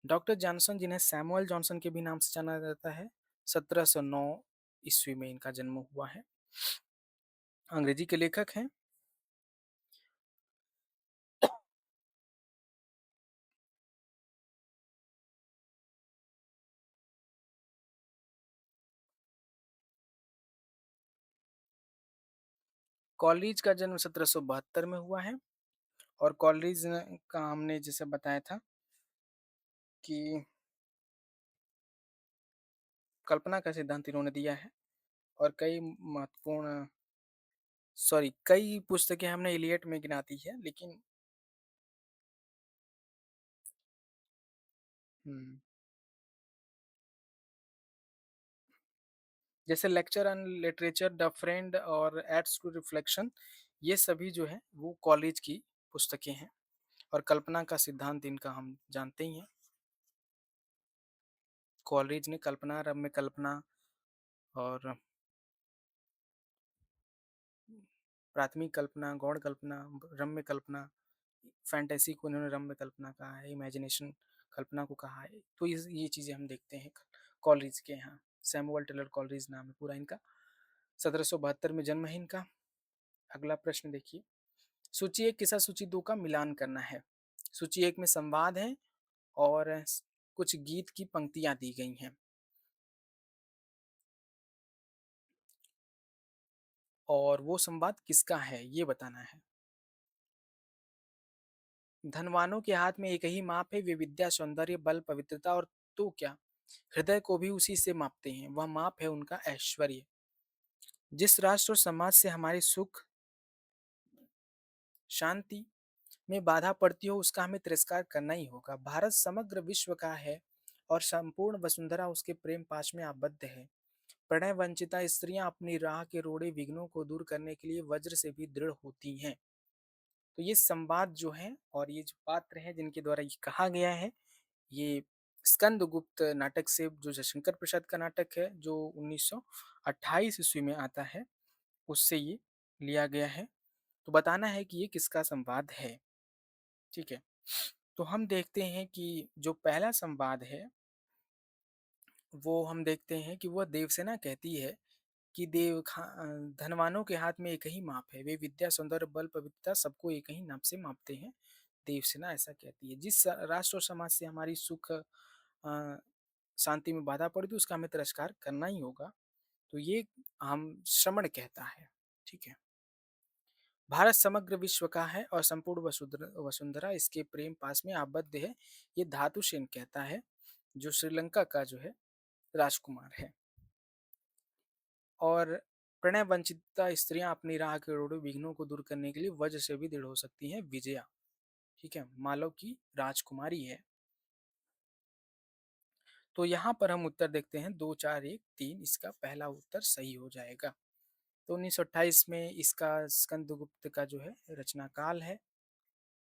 डॉक्टर जॉनसन, जिन्हें सैमुअल जॉनसन के भी नाम से जाना जाता है, 1709 ईस्वी में इनका जन्म हुआ है। अंग्रेजी के लेखक हैं। कॉलरिज का जन्म 1772 में हुआ है। और कॉलरिज का हमने जैसे बताया था कि कल्पना का सिद्धांत इन्होंने दिया है। और कई महत्वपूर्ण, सॉरी, कई पुस्तकें हमने इलियट में गिना दी है, लेकिन हम्म, जैसे lecture on literature, the friend और एड्स टू रिफ्लेक्शन, ये सभी जो है वो कॉलेज की पुस्तकें हैं और कल्पना का सिद्धांत इनका हम जानते ही हैं। कॉलरिज ने कल्पना, रम्य कल्पना और प्राथमिक कल्पना, गौण कल्पना, रम्य कल्पना, फैंटेसी को इन्होंने रम्य कल्पना कहा है, इमेजिनेशन कल्पना को कहा है। तो ये चीज़ें हम देखते हैं कॉलरिज के यहाँ। सैमुअल टेलर कॉलरिज नाम है पूरा इनका। 1772 में जन्म है इनका। अगला प्रश्न देखिए, सूची एक के साथ सूची दो का मिलान करना है। सूची एक में संवाद है और कुछ गीत की पंक्तियां दी गई हैं और वो संवाद किसका है ये बताना है। धनवानों के हाथ में एक ही माप है, वे विद्या, सौंदर्य, बल, पवित्रता और तो क्या हृदय को भी उसी से मापते हैं। वह माप है उनका ऐश्वर्य। जिस राष्ट्र और समाज से हमारे सुख शांति में बाधा पड़ती हो उसका हमें तिरस्कार करना ही होगा। भारत समग्र विश्व का है और संपूर्ण वसुंधरा उसके प्रेम पाश में आबद्ध है। प्रणय वंचिता स्त्रियां अपनी राह के रोड़े विघ्नों को दूर करने के लिए वज्र से भी दृढ़ होती हैं। तो ये संवाद जो है और ये जो पात्र हैं जिनके द्वारा ये कहा गया है, ये स्कंदगुप्त नाटक से, जो जयशंकर प्रसाद का नाटक है जो 1928 ईस्वी में आता है, उससे ये लिया गया है। तो बताना है कि ये किसका संवाद है। ठीक है, तो हम देखते हैं कि जो पहला संवाद है वो हम देखते हैं कि वह देवसेना कहती है कि धनवानों के हाथ में एक ही माप है, वे विद्या, सौंदर्य, बल, पवित्रता सबको एक ही नाप से मापते हैं। देवसेना ऐसा कहती है। जिस राष्ट्र और समाज से हमारी सुख शांति में बाधा पड़ी तो उसका हमें तिरस्कार करना ही होगा। तो ये हम श्रमण कहता है। ठीक है, भारत समग्र विश्व का है और संपूर्ण वसुंधरा इसके प्रेम पास में आबद्ध है। ये धातुसेन कहता है, जो श्रीलंका का जो है राजकुमार है। और प्रणय वंचिता स्त्रियां अपनी राह के रोड़ों विघ्नों को दूर करने के लिए वज्र से भी दृढ़ हो सकती हैं। विजया, ठीक है, मालव की राजकुमारी है। तो यहाँ पर हम उत्तर देखते हैं 2, 4, 1, 3, इसका पहला उत्तर सही हो जाएगा। तो 1928 में इसका स्कंदगुप्त का जो है रचना काल है।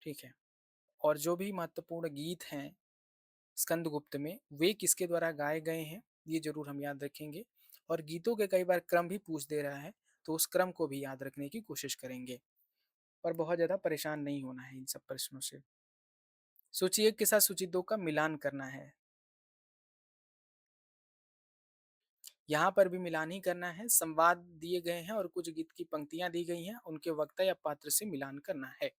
ठीक है, और जो भी महत्वपूर्ण गीत हैं स्कंदगुप्त में वे किसके द्वारा गाए गए हैं ये जरूर हम याद रखेंगे। और गीतों के कई बार क्रम भी पूछ दे रहा है तो उस क्रम को भी याद रखने की कोशिश करेंगे। पर बहुत ज़्यादा परेशान नहीं होना है इन सब प्रश्नों से। सूची एक के साथ सूची दो का मिलान करना है। यहाँ पर भी मिलान ही करना है। संवाद दिए गए हैं और कुछ गीत की पंक्तियां दी गई हैं, उनके वक्ता या पात्र से मिलान करना है।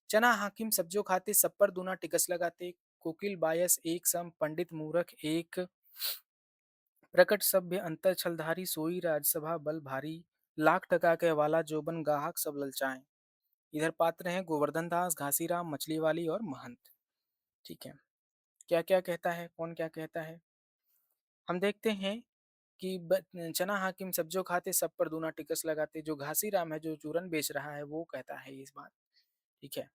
चना हाकिम सब्जो खाते, सब पर दूना टिकस लगाते, कोकिल बायस एक सम, पंडित मूरख एक, प्रकट सभ्य अंतर छलधारी, सोई राजसभा बल भारी, लाख टका के वाला जोबन गाहक सब ललचाएं। इधर पात्र हैं गोवर्धन दास, घासीराम, मछली वाली और महंत। ठीक है, क्या क्या कहता है, कौन क्या कहता है हम देखते हैं कि चना हाकिम सब्जो खाते, सब पर दूना टिकस लगाते, जो घासीराम है जो चूरन बेच रहा है वो कहता है इस बात। ठीक है,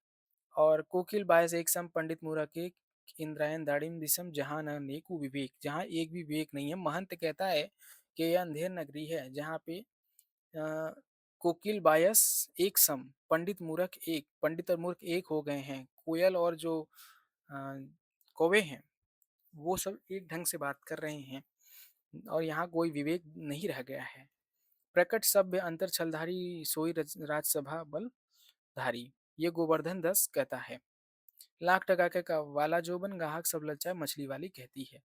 और कोकिल बायस एक सम, पंडित मूरख के, इंद्रायण दाड़िम दिसम, जहाँ न नेकु विवेक, जहाँ एक भी विवेक नहीं है। महंत कहता है कि यह अंधेर नगरी है जहाँ पे कोकिल बायस एक सम, पंडित मूर्ख एक, पंडित और मूर्ख एक हो गए हैं। कोयल और जो अ, कौवे हैं वो सब एक ढंग से बात कर रहे हैं और यहाँ कोई विवेक नहीं रह गया है। प्रकट सभ्य अंतर छलधारी, सोई राजसभा बल धारी, ये गोवर्धन दास कहता है। लाख टका का वाला जोबन गाहक सब ललचाए, मछली वाली कहती है।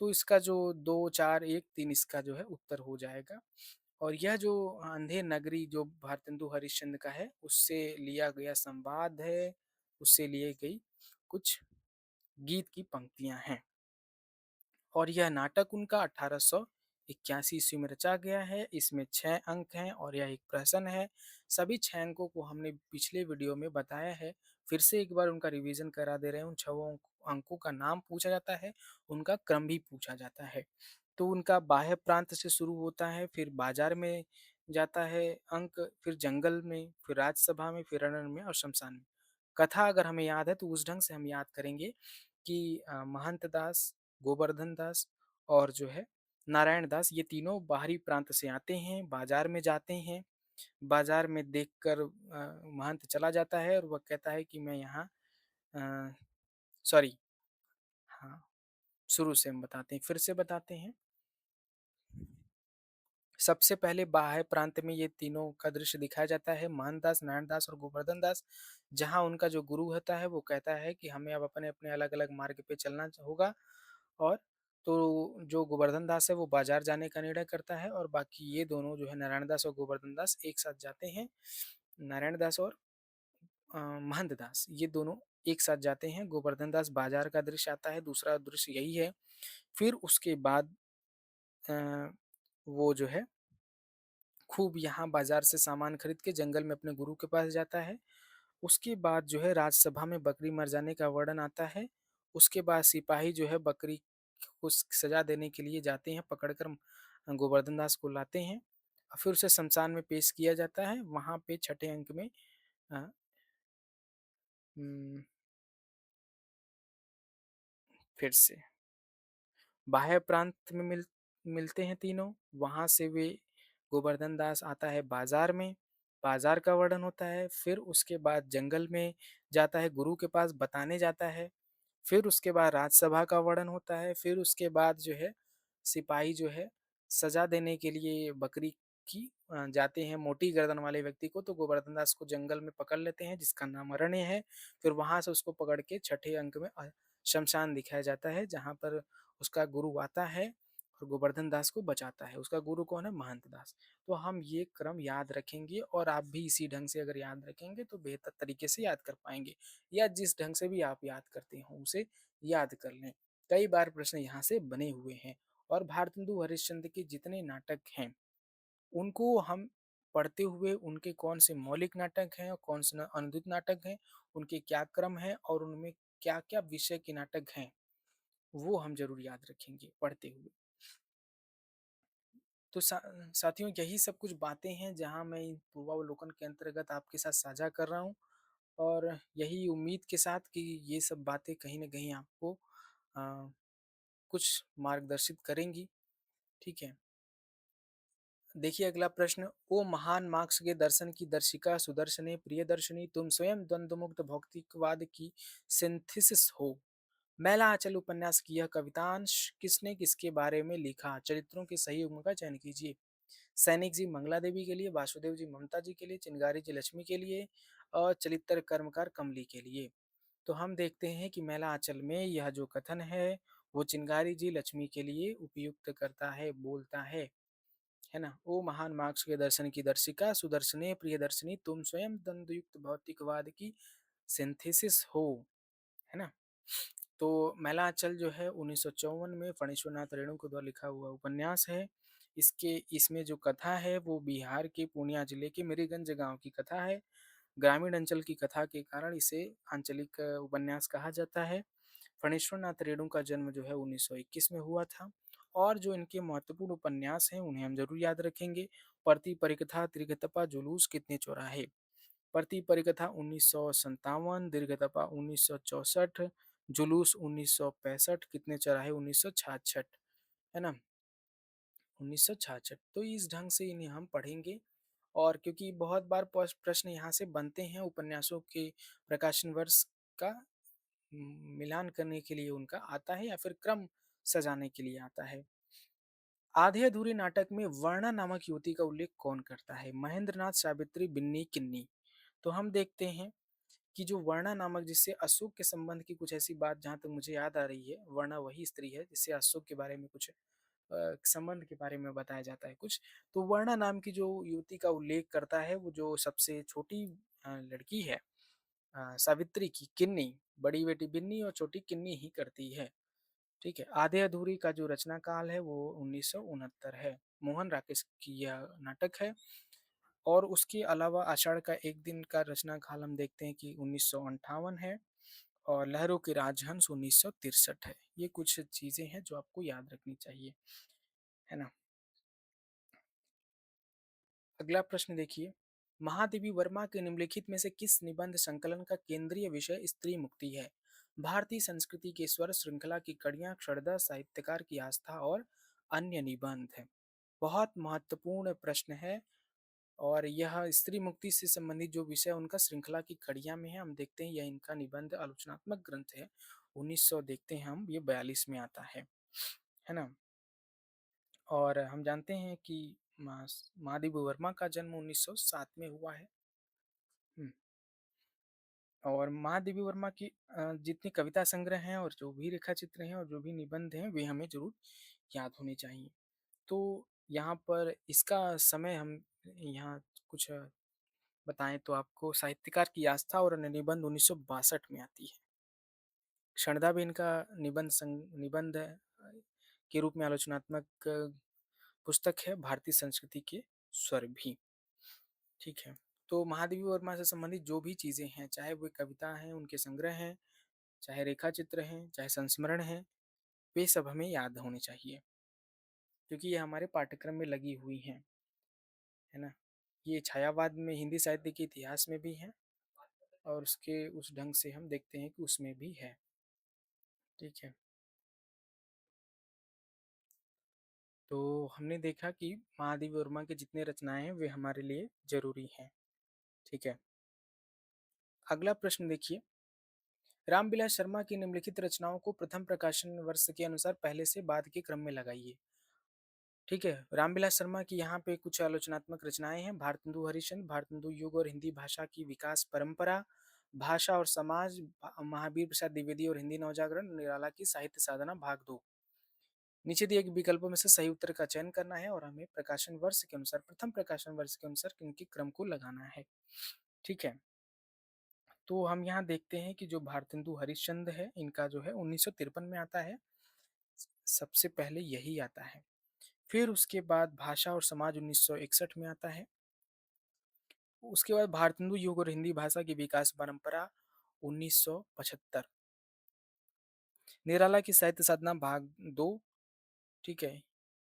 तो इसका जो 2, 4, 1, 3 इसका जो है उत्तर हो जाएगा। और यह जो अंधेर नगरी जो भारतेंदु हरिश्चंद्र का है उससे लिया गया संवाद है, उससे लिए गई कुछ गीत की पंक्तियां हैं। और यह नाटक उनका 1881 ईस्वी में रचा गया है। इसमें 6 अंक हैं और यह एक प्रहसन है। सभी 6 अंकों को हमने पिछले वीडियो में बताया है। फिर से एक बार उनका रिवीजन करा दे रहे हैं। उन 6 अंकों का नाम पूछा जाता है, उनका क्रम भी पूछा जाता है। तो उनका बाह्य प्रांत से शुरू होता है, फिर बाजार में जाता है अंक, फिर जंगल में, फिर राजसभा में, फिर रण में और शमशान में। कथा अगर हमें याद है तो उस ढंग से हम याद करेंगे कि महंत दास, गोवर्धन दास और जो है नारायण दास, ये तीनों बाहरी प्रांत से आते हैं, बाजार में जाते हैं, बाज़ार में देखकर महंत चला जाता है और वह कहता है कि मैं यहाँ अ, सॉरी हाँ, शुरू से हम बताते हैं, फिर से बताते हैं। सबसे पहले बाह्य प्रांत में ये तीनों का दृश्य दिखाया जाता है, मोहनदास, नारायणदास और गोवर्धन दास। जहाँ उनका जो गुरु होता है वो कहता है कि हमें अब अपने-अपने अलग-अलग मार्ग पे चलना होगा और तो जो गोवर्धन दास है वो बाज़ार जाने का निर्णय करता है और बाकी ये दोनों जो है नारायण दास और गोवर्धन दास एक साथ जाते हैं। नारायण दास और महंत दास ये दोनों एक साथ जाते हैं। गोवर्धन दास बाज़ार का दृश्य आता है, दूसरा दृश्य यही है। फिर उसके बाद अ, वो जो है खूब यहाँ बाजार से सामान खरीद के जंगल में अपने गुरु के पास जाता है। उसके बाद जो है राजसभा में बकरी मर जाने का वर्णन आता है। उसके बाद सिपाही जो है बकरी को सजा देने के लिए जाते हैं, पकड़कर गोवर्धन दास को लाते हैं। और फिर उसे शमशान में पेश किया जाता है। वहाँ पे छठे अंक में अ, उम, फिर से बाह्य प्रांत में मिलते हैं तीनों, वहाँ से वे गोवर्धन दास आता है बाज़ार में, बाज़ार का वर्णन होता है, फिर उसके बाद जंगल में जाता है, गुरु के पास बताने जाता है, फिर उसके बाद राजसभा का वर्णन होता है, फिर उसके बाद जो है सिपाही जो है सज़ा देने के लिए बकरी की जाते हैं मोटी गर्दन वाले व्यक्ति को, तो गोवर्धन दास को जंगल में पकड़ लेते हैं जिसका नाम अरण्य है, फिर वहाँ से उसको पकड़ के छठे अंक में श्मशान दिखाया जाता है, जहाँ पर उसका गुरु आता है और गोवर्धन दास को बचाता है। उसका गुरु कौन है? महंत दास। तो हम ये क्रम याद रखेंगे और आप भी इसी ढंग से अगर याद रखेंगे तो बेहतर तरीके से याद कर पाएँगे या जिस ढंग से भी आप याद करते हो उसे याद कर लें। कई बार प्रश्न यहाँ से बने हुए हैं और भारतेंदु हरिश्चंद्र के जितने नाटक हैं, उनको हम पढ़ते हुए उनके कौन से मौलिक नाटक हैं और कौन से अनुदित नाटक हैं, उनके क्या क्रम हैं और उनमें क्या-क्या विषय के नाटक हैं, वो हम ज़रूर याद रखेंगे पढ़ते हुए। तो साथियों यही सब कुछ बातें हैं जहाँ मैं इन पूर्वावलोकन के अंतर्गत आपके साथ साझा कर रहा हूँ और यही उम्मीद के साथ कि ये सब बातें कहीं न कहीं आपको कुछ मार्गदर्शित करेंगी, ठीक है? देखिए अगला प्रश्न, ओ महान मार्क्स के दर्शन की दर्शिका सुदर्शने प्रियदर्शिनी तुम स्वयं द्वंद्वमुक्त भौतिकवाद की सिंथेसिस हो। मैला आंचल उपन्यास की यह कवितांश किसने किसके बारे में लिखा? चरित्रों के सही युग्म का चयन कीजिए। सैनिक जी मंगला देवी के लिए, वासुदेव जी ममता जी के लिए, चिनगारी जी लक्ष्मी के लिए और चलित्र कर्मकार कमली के लिए। तो हम देखते हैं कि मैला आंचल में यह जो कथन है वो चिनगारी जी लक्ष्मी के लिए उपयुक्त करता है, बोलता है ना? ओ महान मार्क्स के दर्शन की दर्शिका सुदर्शने प्रियदर्शिनी तुम स्वयं द्वंद्वयुक्त भौतिकवाद की सिंथेसिस हो, है ना? तो मैलांचल जो है 1954 में फणीश्वरनाथ रेणु के द्वारा लिखा हुआ उपन्यास है। इसमें जो कथा है वो बिहार के पूर्णिया जिले के मिरीगंज गांव की कथा है। ग्रामीण अंचल की कथा के कारण इसे आंचलिक उपन्यास कहा जाता है। फणीश्वरनाथ रेणु का जन्म जो है 1921 में हुआ था और जो इनके महत्वपूर्ण उपन्यास हैं उन्हें हम जरूर याद रखेंगे। परती परिकथा, त्रिगतपा, जुलूस, कितने चौराहे। परती परिकथा 1957, दीर्घतपा 1964, जुलूस 1965, कितने चौराहे 1966, है ना? 1966 तो इस ढंग से इन्हें हम पढ़ेंगे और क्योंकि बहुत बार प्रश्न यहाँ से बनते हैं उपन्यासों के प्रकाशन वर्ष का मिलान करने के लिए उनका आता है या फिर क्रम सजाने के लिए आता है। आधे अधूरे नाटक में वर्णा नामक युवती का उल्लेख कौन करता है? महेंद्र नाथ, सावित्री, बिन्नी, किन्नी। तो हम देखते हैं कि जो वर्णा नामक जिससे अशोक के संबंध की कुछ ऐसी बात जहाँ तक मुझे याद आ रही है, वर्णा वही स्त्री है जिससे अशोक के बारे में कुछ संबंध के बारे में बताया जाता है कुछ। तो वर्णा नाम की जो युवती का उल्लेख करता है वो जो सबसे छोटी लड़की है सावित्री की, किन्नी, बड़ी बेटी बिन्नी और छोटी किन्नी ही करती है। ठीक है, आधे अधूरी का जो रचना काल है वो 1969 है। मोहन राकेश की यह नाटक है और उसके अलावा आषाढ़ का एक दिन का रचना काल हम देखते हैं कि 1958 है और लहरों के राजहंस 1963 है। ये कुछ चीजें हैं जो आपको याद रखनी चाहिए, है ना? अगला प्रश्न देखिए, महादेवी वर्मा के निम्नलिखित में से किस निबंध संकलन का केंद्रीय विषय स्त्री मुक्ति है? भारतीय संस्कृति के स्वर श्रृंखला की कड़ियां, क्षुरदा, साहित्यकार की आस्था और अन्य निबंध है। बहुत महत्वपूर्ण प्रश्न है और यह स्त्री मुक्ति से संबंधित जो विषय उनका श्रृंखला की कड़िया में है। हम देखते हैं यह इनका निबंध आलोचनात्मक ग्रंथ है। 1900 देखते हैं हम, ये 42 में आता है ना? और हम जानते हैं कि महादेवी वर्मा का जन्म 1907 में हुआ है। हम्म, और महादेवी वर्मा की जितनी कविता संग्रह हैं और जो भी रेखा चित्र हैं और जो भी निबंध हैं वे हमें जरूर याद होने चाहिए। तो यहाँ पर इसका समय हम यहाँ कुछ बताएं तो आपको साहित्यकार की आस्था और अन्य निबंध 1962 में आती है। क्षणदा भी इनका निबंध के रूप में आलोचनात्मक पुस्तक है। भारतीय संस्कृति के स्वर भी, ठीक है। तो महादेवी वर्मा से संबंधित जो भी चीजें हैं, चाहे वो कविता हैं, उनके संग्रह हैं, चाहे रेखा चित्र हैं, चाहे संस्मरण हैं, वे सब हमें याद होने चाहिए, क्योंकि ये हमारे पाठ्यक्रम में लगी हुई हैं, है ना? ये छायावाद में हिंदी साहित्य के इतिहास में भी है और उसके उस ढंग से हम देखते हैं कि उसमें भी है, ठीक है। तो हमने देखा कि महादेवी वर्मा के जितने रचनाएं हैं वे हमारे लिए जरूरी हैं, ठीक है। अगला प्रश्न देखिए, रामविलास शर्मा की निम्नलिखित रचनाओं को प्रथम प्रकाशन वर्ष के अनुसार पहले से बाद के क्रम में लगाइए, ठीक है। रामविलास शर्मा की यहाँ पे कुछ आलोचनात्मक रचनाएं हैं। भारतेंदु हरिश्चंद्र, भारतेंदु युग और हिंदी भाषा की विकास परंपरा, भाषा और समाज, महावीर प्रसाद द्विवेदी और हिंदी नवजागरण, निराला की साहित्य साधना भाग 2। नीचे दिए गए विकल्पों में से सही उत्तर का चयन करना है और हमें प्रकाशन वर्ष के अनुसार, प्रथम प्रकाशन वर्ष के अनुसार इनके क्रम को लगाना है, ठीक है। तो हम यहाँ देखते हैं कि जो भारतेंदु हरिश्चंद्र है, इनका जो है 1953 में आता है, सबसे पहले यही आता है। फिर उसके बाद भाषा और समाज 1961 में आता है। उसके बाद भारतेंदु युग और हिंदी भाषा की विकास परंपरा 1975। निराला की साहित्य साधना भाग 2, ठीक है,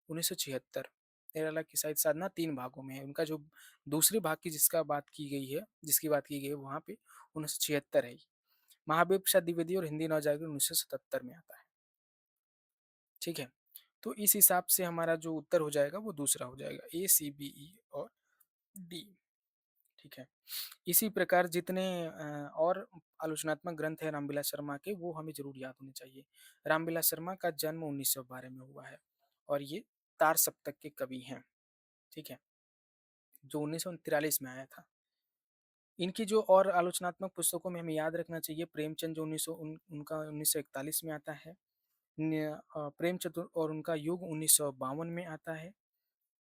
1976। निराला की साहित्य साधना 3 भागों में है। उनका जो दूसरे भाग की जिसकी बात की गई है वहां पे 1976 है। महावीर प्रसाद द्विवेदी और हिंदी नवजागरण 1977 में आता है, ठीक है। तो इस हिसाब से हमारा जो उत्तर हो जाएगा वो दूसरा हो जाएगा, ए सी बी ई और डी, ठीक है। इसी प्रकार जितने और आलोचनात्मक ग्रंथ है रामविलास शर्मा के, वो हमें जरूर याद होने चाहिए। रामविलास शर्मा का जन्म 1912 में हुआ है और ये तार सप्तक के कवि हैं, ठीक है, जो 1943 में आया था। इनकी जो और आलोचनात्मक पुस्तकों में हमें याद रखना चाहिए, प्रेमचंद जो उनका 1941 में आता है। प्रेमचंद और उनका युग 1952 में आता है।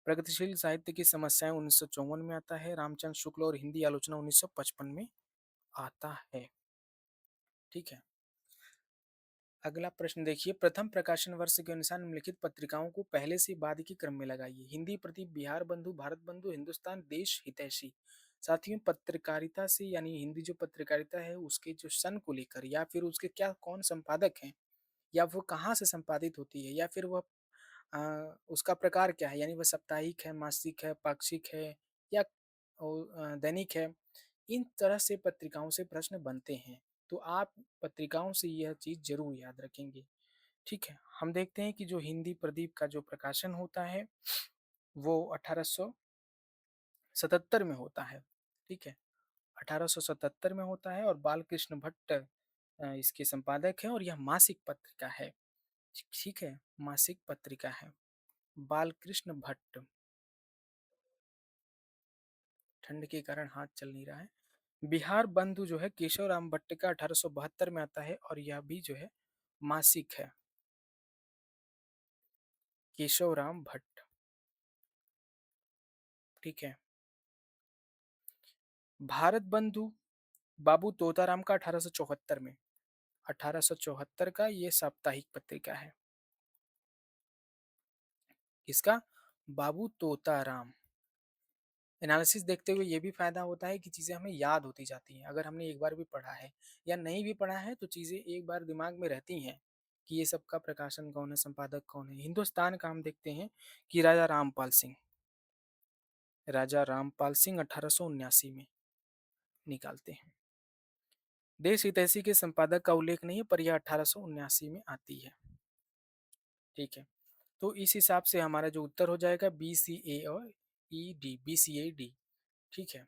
प्रगतिशील साहित्य की समस्याएं 1954 में आता है। रामचंद्र शुक्ल और हिंदी आलोचना 1955 में आता है, ठीक है। अगला प्रश्न देखिए, प्रथम प्रकाशन वर्ष के अनुसार निम्नलिखित पत्रिकाओं को पहले से बाद के क्रम में लगाइए। हिंदी प्रदीप, बिहार बंधु, भारत बंधु, हिंदुस्तान, देश हितैषी। साथियों, पत्रकारिता से यानी हिंदी जो पत्रकारिता है उसके जो सन को लेकर, या फिर उसके क्या कौन संपादक हैं, या वो कहाँ से संपादित होती है, या फिर वह उसका प्रकार क्या है, यानी वह साप्ताहिक है, मासिक है, पाक्षिक है, या दैनिक है। इन तरह से पत्रिकाओं से प्रश्न बनते हैं, तो आप पत्रिकाओं से यह चीज जरूर याद रखेंगे, ठीक है। हम देखते हैं कि जो हिंदी प्रदीप का जो प्रकाशन होता है वो 1877 में होता है, ठीक है, 1877 में होता है। और बालकृष्ण भट्ट इसके संपादक है और यह मासिक पत्रिका है, ठीक है, मासिक पत्रिका है। बालकृष्ण भट्ट, ठंड के कारण हाथ चल नहीं रहा है। बिहार बंधु जो है केशव राम भट्ट का 1872 में आता है और यह भी जो है मासिक है, केशव राम भट्ट, ठीक है। भारत बंधु बाबू तोताराम का 1874 में, 1874 का ये साप्ताहिक पत्रिका है, किसका? बाबू तोताराम। एनालिसिस देखते हुए ये भी फायदा होता है कि चीज़ें हमें याद होती जाती हैं। अगर हमने एक बार भी पढ़ा है या नहीं भी पढ़ा है तो चीज़ें एक बार दिमाग में रहती हैं कि ये सब का प्रकाशन कौन है, संपादक कौन है। हिंदुस्तान का हम देखते हैं कि राजा रामपाल सिंह, राजा रामपाल सिंह 1879 में निकालते हैं। देश हितैषी के संपादक का उल्लेख नहीं है पर यह 1879 में आती है, ठीक है। तो इस हिसाब से हमारा जो उत्तर हो जाएगा बी सी ए और E D, B C A D. ठीक है।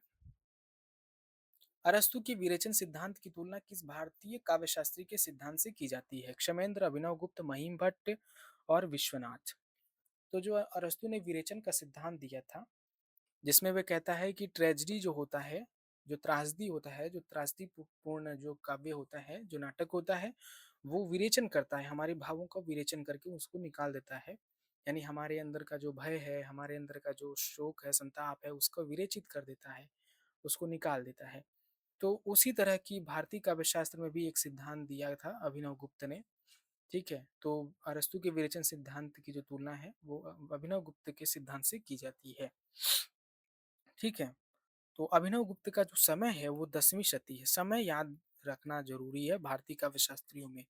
अरस्तु के विरेचन सिद्धांत की तुलना किस भारतीय काव्यशास्त्री के सिद्धांत से की जाती है? क्षमेंद्र, अभिनव गुप्त, महिम भट्ट और विश्वनाथ। तो जो अरस्तु ने विरेचन का सिद्धांत दिया था, जिसमें वह कहता है कि ट्रेजेडी जो होता है, जो त्रासदी होता है, जो त्रासदी पूर्ण जो काव्य होता है, जो नाटक होता है, वो विरेचन करता है, हमारे भावों का विरेचन करके उसको निकाल देता है। यानी हमारे अंदर का जो भय है, हमारे अंदर का जो शोक है, संताप है, उसको विरेचित कर देता है, उसको निकाल देता है। तो उसी तरह की भारतीय काव्यशास्त्र में भी एक सिद्धांत दिया था अभिनव गुप्त ने। ठीक है, तो अरस्तु के विरेचन सिद्धांत की जो तुलना है वो अभिनव गुप्त के सिद्धांत से की जाती है। ठीक है, तो अभिनव गुप्त का जो समय है वो 10वीं शती है। समय याद रखना जरूरी है भारतीय काव्य शास्त्रियों में।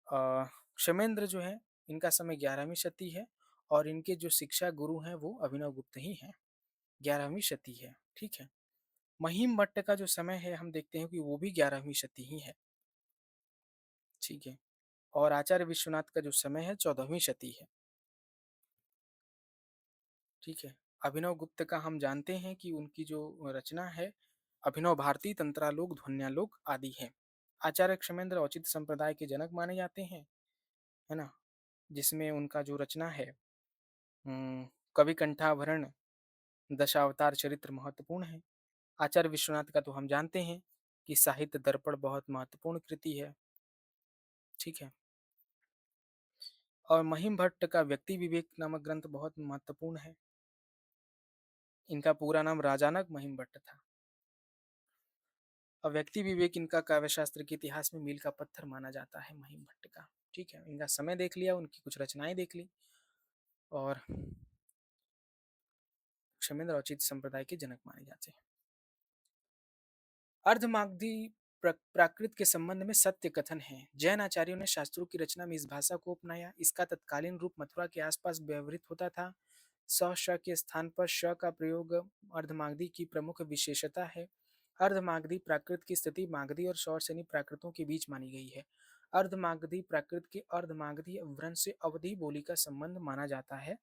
क्षेमेंद्र जो है, इनका समय 11वीं शती है और इनके जो शिक्षा गुरु हैं वो अभिनव गुप्त ही हैं। 11वीं शती है। ठीक है। महिम भट्ट का जो समय है हम देखते हैं कि वो भी 11वीं शती ही है। ठीक है। और आचार्य विश्वनाथ का जो समय है 14वीं शती है। ठीक है। अभिनव गुप्त का हम जानते हैं कि उनकी जो रचना है अभिनव भारती, तंत्रालोक, ध्वन्यालोक आदि है। आचार्य क्षमेंद्र औचित्य संप्रदाय के जनक माने जाते हैं, है ना? जिसमें उनका जो रचना है कवि कंठाभरण, दशावतार चरित्र महत्वपूर्ण है। आचार्य विश्वनाथ का तो हम जानते हैं कि साहित्य दर्पण बहुत महत्वपूर्ण कृति है। ठीक है। और महिम भट्ट का व्यक्ति विवेक नामक ग्रंथ बहुत महत्वपूर्ण है। इनका पूरा नाम राजानक महिम भट्ट था। और व्यक्ति विवेक इनका काव्यशास्त्र के इतिहास में मील का पत्थर माना जाता है महिम भट्ट का। ठीक है, इनका समय देख लिया, उनकी कुछ रचनाएं देख ली और क्षेमेंद्र औचित्य संप्रदाय के जनक माने जाते हैं। अर्धमागधी प्राकृत के संबंध में सत्य कथन है। जैन आचार्यों ने शास्त्रों की रचना में इस भाषा को अपनाया। इसका तत्कालीन रूप मथुरा के आसपास व्यवहृत होता था। स श के स्थान पर श का प्रयोग अर्धमागधी की प्रमुख विशेषता है। अर्धमागधी प्राकृत की स्थिति मागधी और शौरसेनी प्राकृतों के बीच मानी गई है। अर्धमागधी प्राकृत के अर्धमागधी अपभ्रंश से अवधि बोली का संबंध माना जाता है।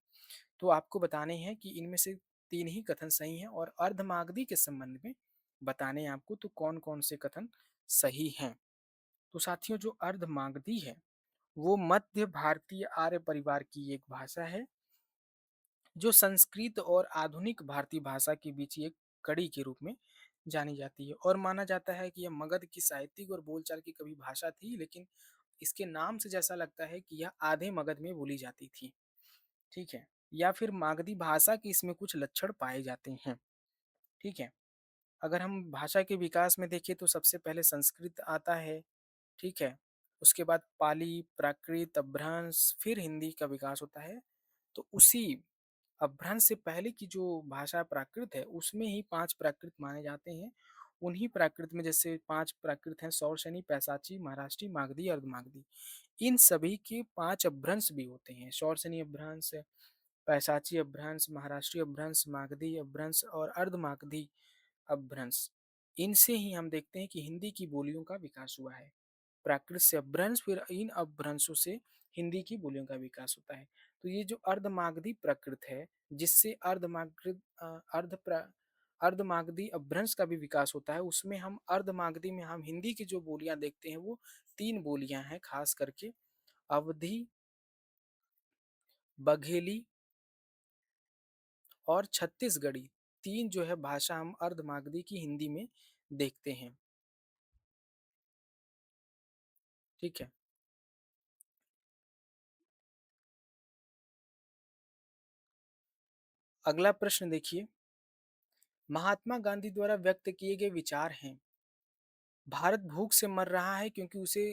तो आपको बताने हैं कि इनमें से तीन ही कथन सही हैं और अर्धमागधी के संबंध में बताने हैं आपको तो कौन कौन से कथन सही हैं। तो साथियों, जो अर्धमागधी है वो मध्य भारतीय आर्य परिवार की एक भाषा है जो संस्कृत और आधुनिक भारतीय भाषा के बीच एक कड़ी के रूप में जानी जाती है और माना जाता है कि यह मगध की साहित्यिक और बोलचाल की कभी भाषा थी, लेकिन इसके नाम से जैसा लगता है कि यह आधे मगध में बोली जाती थी। ठीक है। या फिर मागधी भाषा के इसमें कुछ लक्षण पाए जाते हैं। ठीक है। अगर हम भाषा के विकास में देखें तो सबसे पहले संस्कृत आता है। ठीक है। उसके बाद पाली, प्राकृत, अपभ्रंश, फिर हिंदी का विकास होता है। तो उसी अपभ्रंश से पहले की जो भाषा प्राकृत है उसमें ही 5 प्राकृत माने जाते हैं। उन्हीं प्राकृत में जैसे 5 प्राकृत हैं शौरसेनी, पैसाची, महाराष्ट्री, मागधी, अर्धमागधी। इन सभी के 5 अपभ्रंश भी होते हैं। शौरसेनी अपभ्रंश, पैसाची अपभ्रंश, महाराष्ट्री अपभ्रंश, मागधी अपभ्रंश और अर्धमागधी अपभ्रंश। इनसे ही हम देखते हैं कि हिंदी की बोलियों का विकास हुआ है। प्राकृत से अपभ्रंश, फिर इन अपभ्रंशों से हिंदी की बोलियों का विकास होता है। तो ये जो अर्धमागधी प्राकृत है जिससे अर्धमागधी अपभ्रंश का भी विकास होता है, उसमें हम अर्धमागधी में हम हिंदी की जो बोलियां देखते हैं वो 3 बोलियां हैं खास करके, अवधी, बघेली और छत्तीसगढ़ी। 3 जो है भाषा हम अर्धमागधी की हिंदी में देखते हैं। ठीक है। अगला प्रश्न देखिए, महात्मा गांधी द्वारा व्यक्त किए गए विचार हैं। भारत भूख से मर रहा है क्योंकि उसे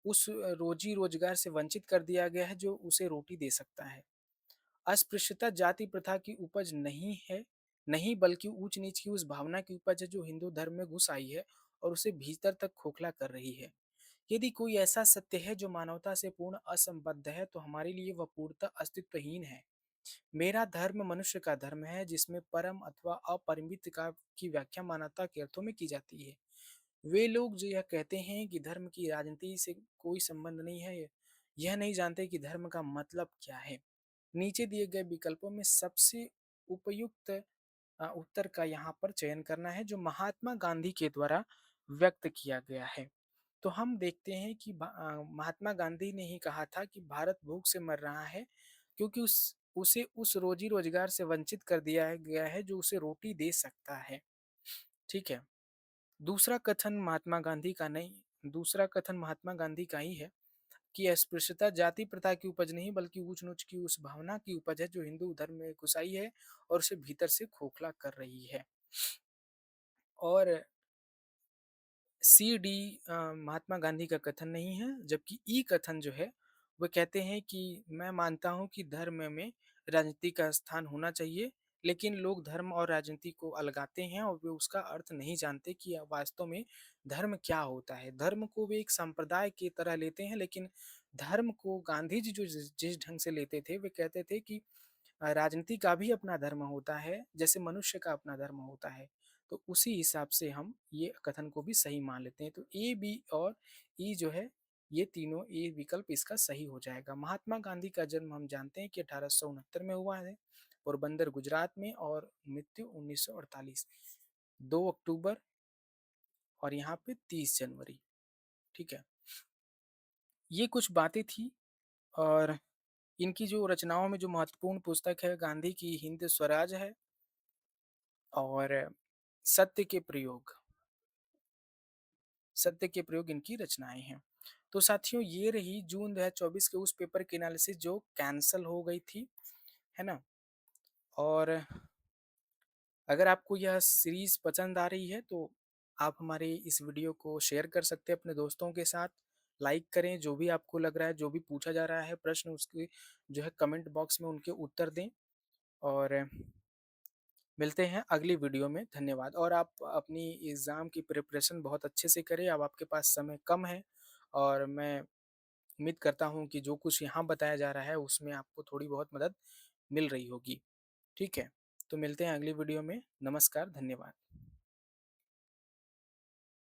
उस रोजी रोजगार से वंचित कर दिया गया है जो उसे रोटी दे सकता है। अस्पृश्यता जाति प्रथा की उपज नहीं है, नहीं बल्कि ऊंच नीच की उस भावना की उपज है जो हिंदू धर्म में घुस आई है और उसे भीतर तक खोखला कर रही है। यदि कोई ऐसा सत्य है जो मानवता से पूर्ण असंबद्ध है तो हमारे लिए वह पूर्णतः अस्तित्वहीन है। मेरा धर्म मनुष्य का धर्म है जिसमें परम अथवा अपरिमित का की व्याख्या मानवता के अर्थों में की जाती है। वे लोग जो यह कहते हैं कि धर्म की राजनीति से कोई संबंध नहीं है, यह नहीं जानते कि धर्म का मतलब क्या है। नीचे दिए गए विकल्पों में सबसे उपयुक्त उत्तर का यहाँ पर चयन करना है जो महात्मा गांधी के द्वारा व्यक्त किया गया है। तो हम देखते हैं कि महात्मा गांधी ने ही कहा था कि भारत भूख से मर रहा है क्योंकि उस उसे उस रोजी-रोज़गार से वंचित कर दिया है गया है जो उसे रोटी दे सकता है। ठीक है? दूसरा कथन महात्मा गांधी का नहीं दूसरा कथन महात्मा गांधी का ही है कि अस्पृश्यता जाति प्रथा की उपज नहीं बल्कि ऊंच-नीच की उस भावना की उपज है जो हिंदू धर्म में घुसाई है और उसे भीतर से खोखला कर रही है। और सी डी महात्मा गांधी का कथन नहीं है, जबकि ई कथन जो है, वो कहते हैं कि मैं मानता हूँ कि धर्म में राजनीति का स्थान होना चाहिए, लेकिन लोग धर्म और राजनीति को अलगाते हैं और वे उसका अर्थ नहीं जानते कि वास्तव में धर्म क्या होता है। धर्म को वे एक संप्रदाय की तरह लेते हैं, लेकिन धर्म को गांधी जी जो जिस जिस ढंग से लेते थे, वे कहते थे कि राजनीति का भी अपना धर्म होता है, जैसे मनुष्य का अपना धर्म होता है। तो उसी हिसाब से हम ये कथन को भी सही मान लेते हैं। तो ए, बी और ई जो है, ये तीनों ए विकल्प इसका सही हो जाएगा। महात्मा गांधी का जन्म हम जानते हैं कि 1869 में हुआ है, पोरबंदर गुजरात में और मृत्यु 1948 2 अक्टूबर और यहाँ पे 30 जनवरी, ठीक है? ये कुछ बातें थी और इनकी जो रचनाओं में जो महत्वपूर्ण पुस्तक है गांधी की हिंद स्वराज है और सत्य के प्रयोग सत्य के प्रयोग इनकी रचनाएँ हैं। तो साथियों ये रही जून 2024 के उस पेपर की एनालिसिस जो कैंसल हो गई थी, है ना? और अगर आपको यह सीरीज़ पसंद आ रही है तो आप हमारे इस वीडियो को शेयर कर सकते हैं अपने दोस्तों के साथ, लाइक करें, जो भी आपको लग रहा है, जो भी पूछा जा रहा है प्रश्न उसके जो है कमेंट बॉक्स में उनके उत्तर दें और मिलते हैं अगली वीडियो में, धन्यवाद। और आप अपनी एग्ज़ाम की प्रिपरेशन बहुत अच्छे से करें, अब आपके पास समय कम है और मैं उम्मीद करता हूँ कि जो कुछ यहाँ बताया जा रहा है उसमें आपको थोड़ी बहुत मदद मिल रही होगी, ठीक है? तो मिलते हैं अगली वीडियो में, नमस्कार, धन्यवाद।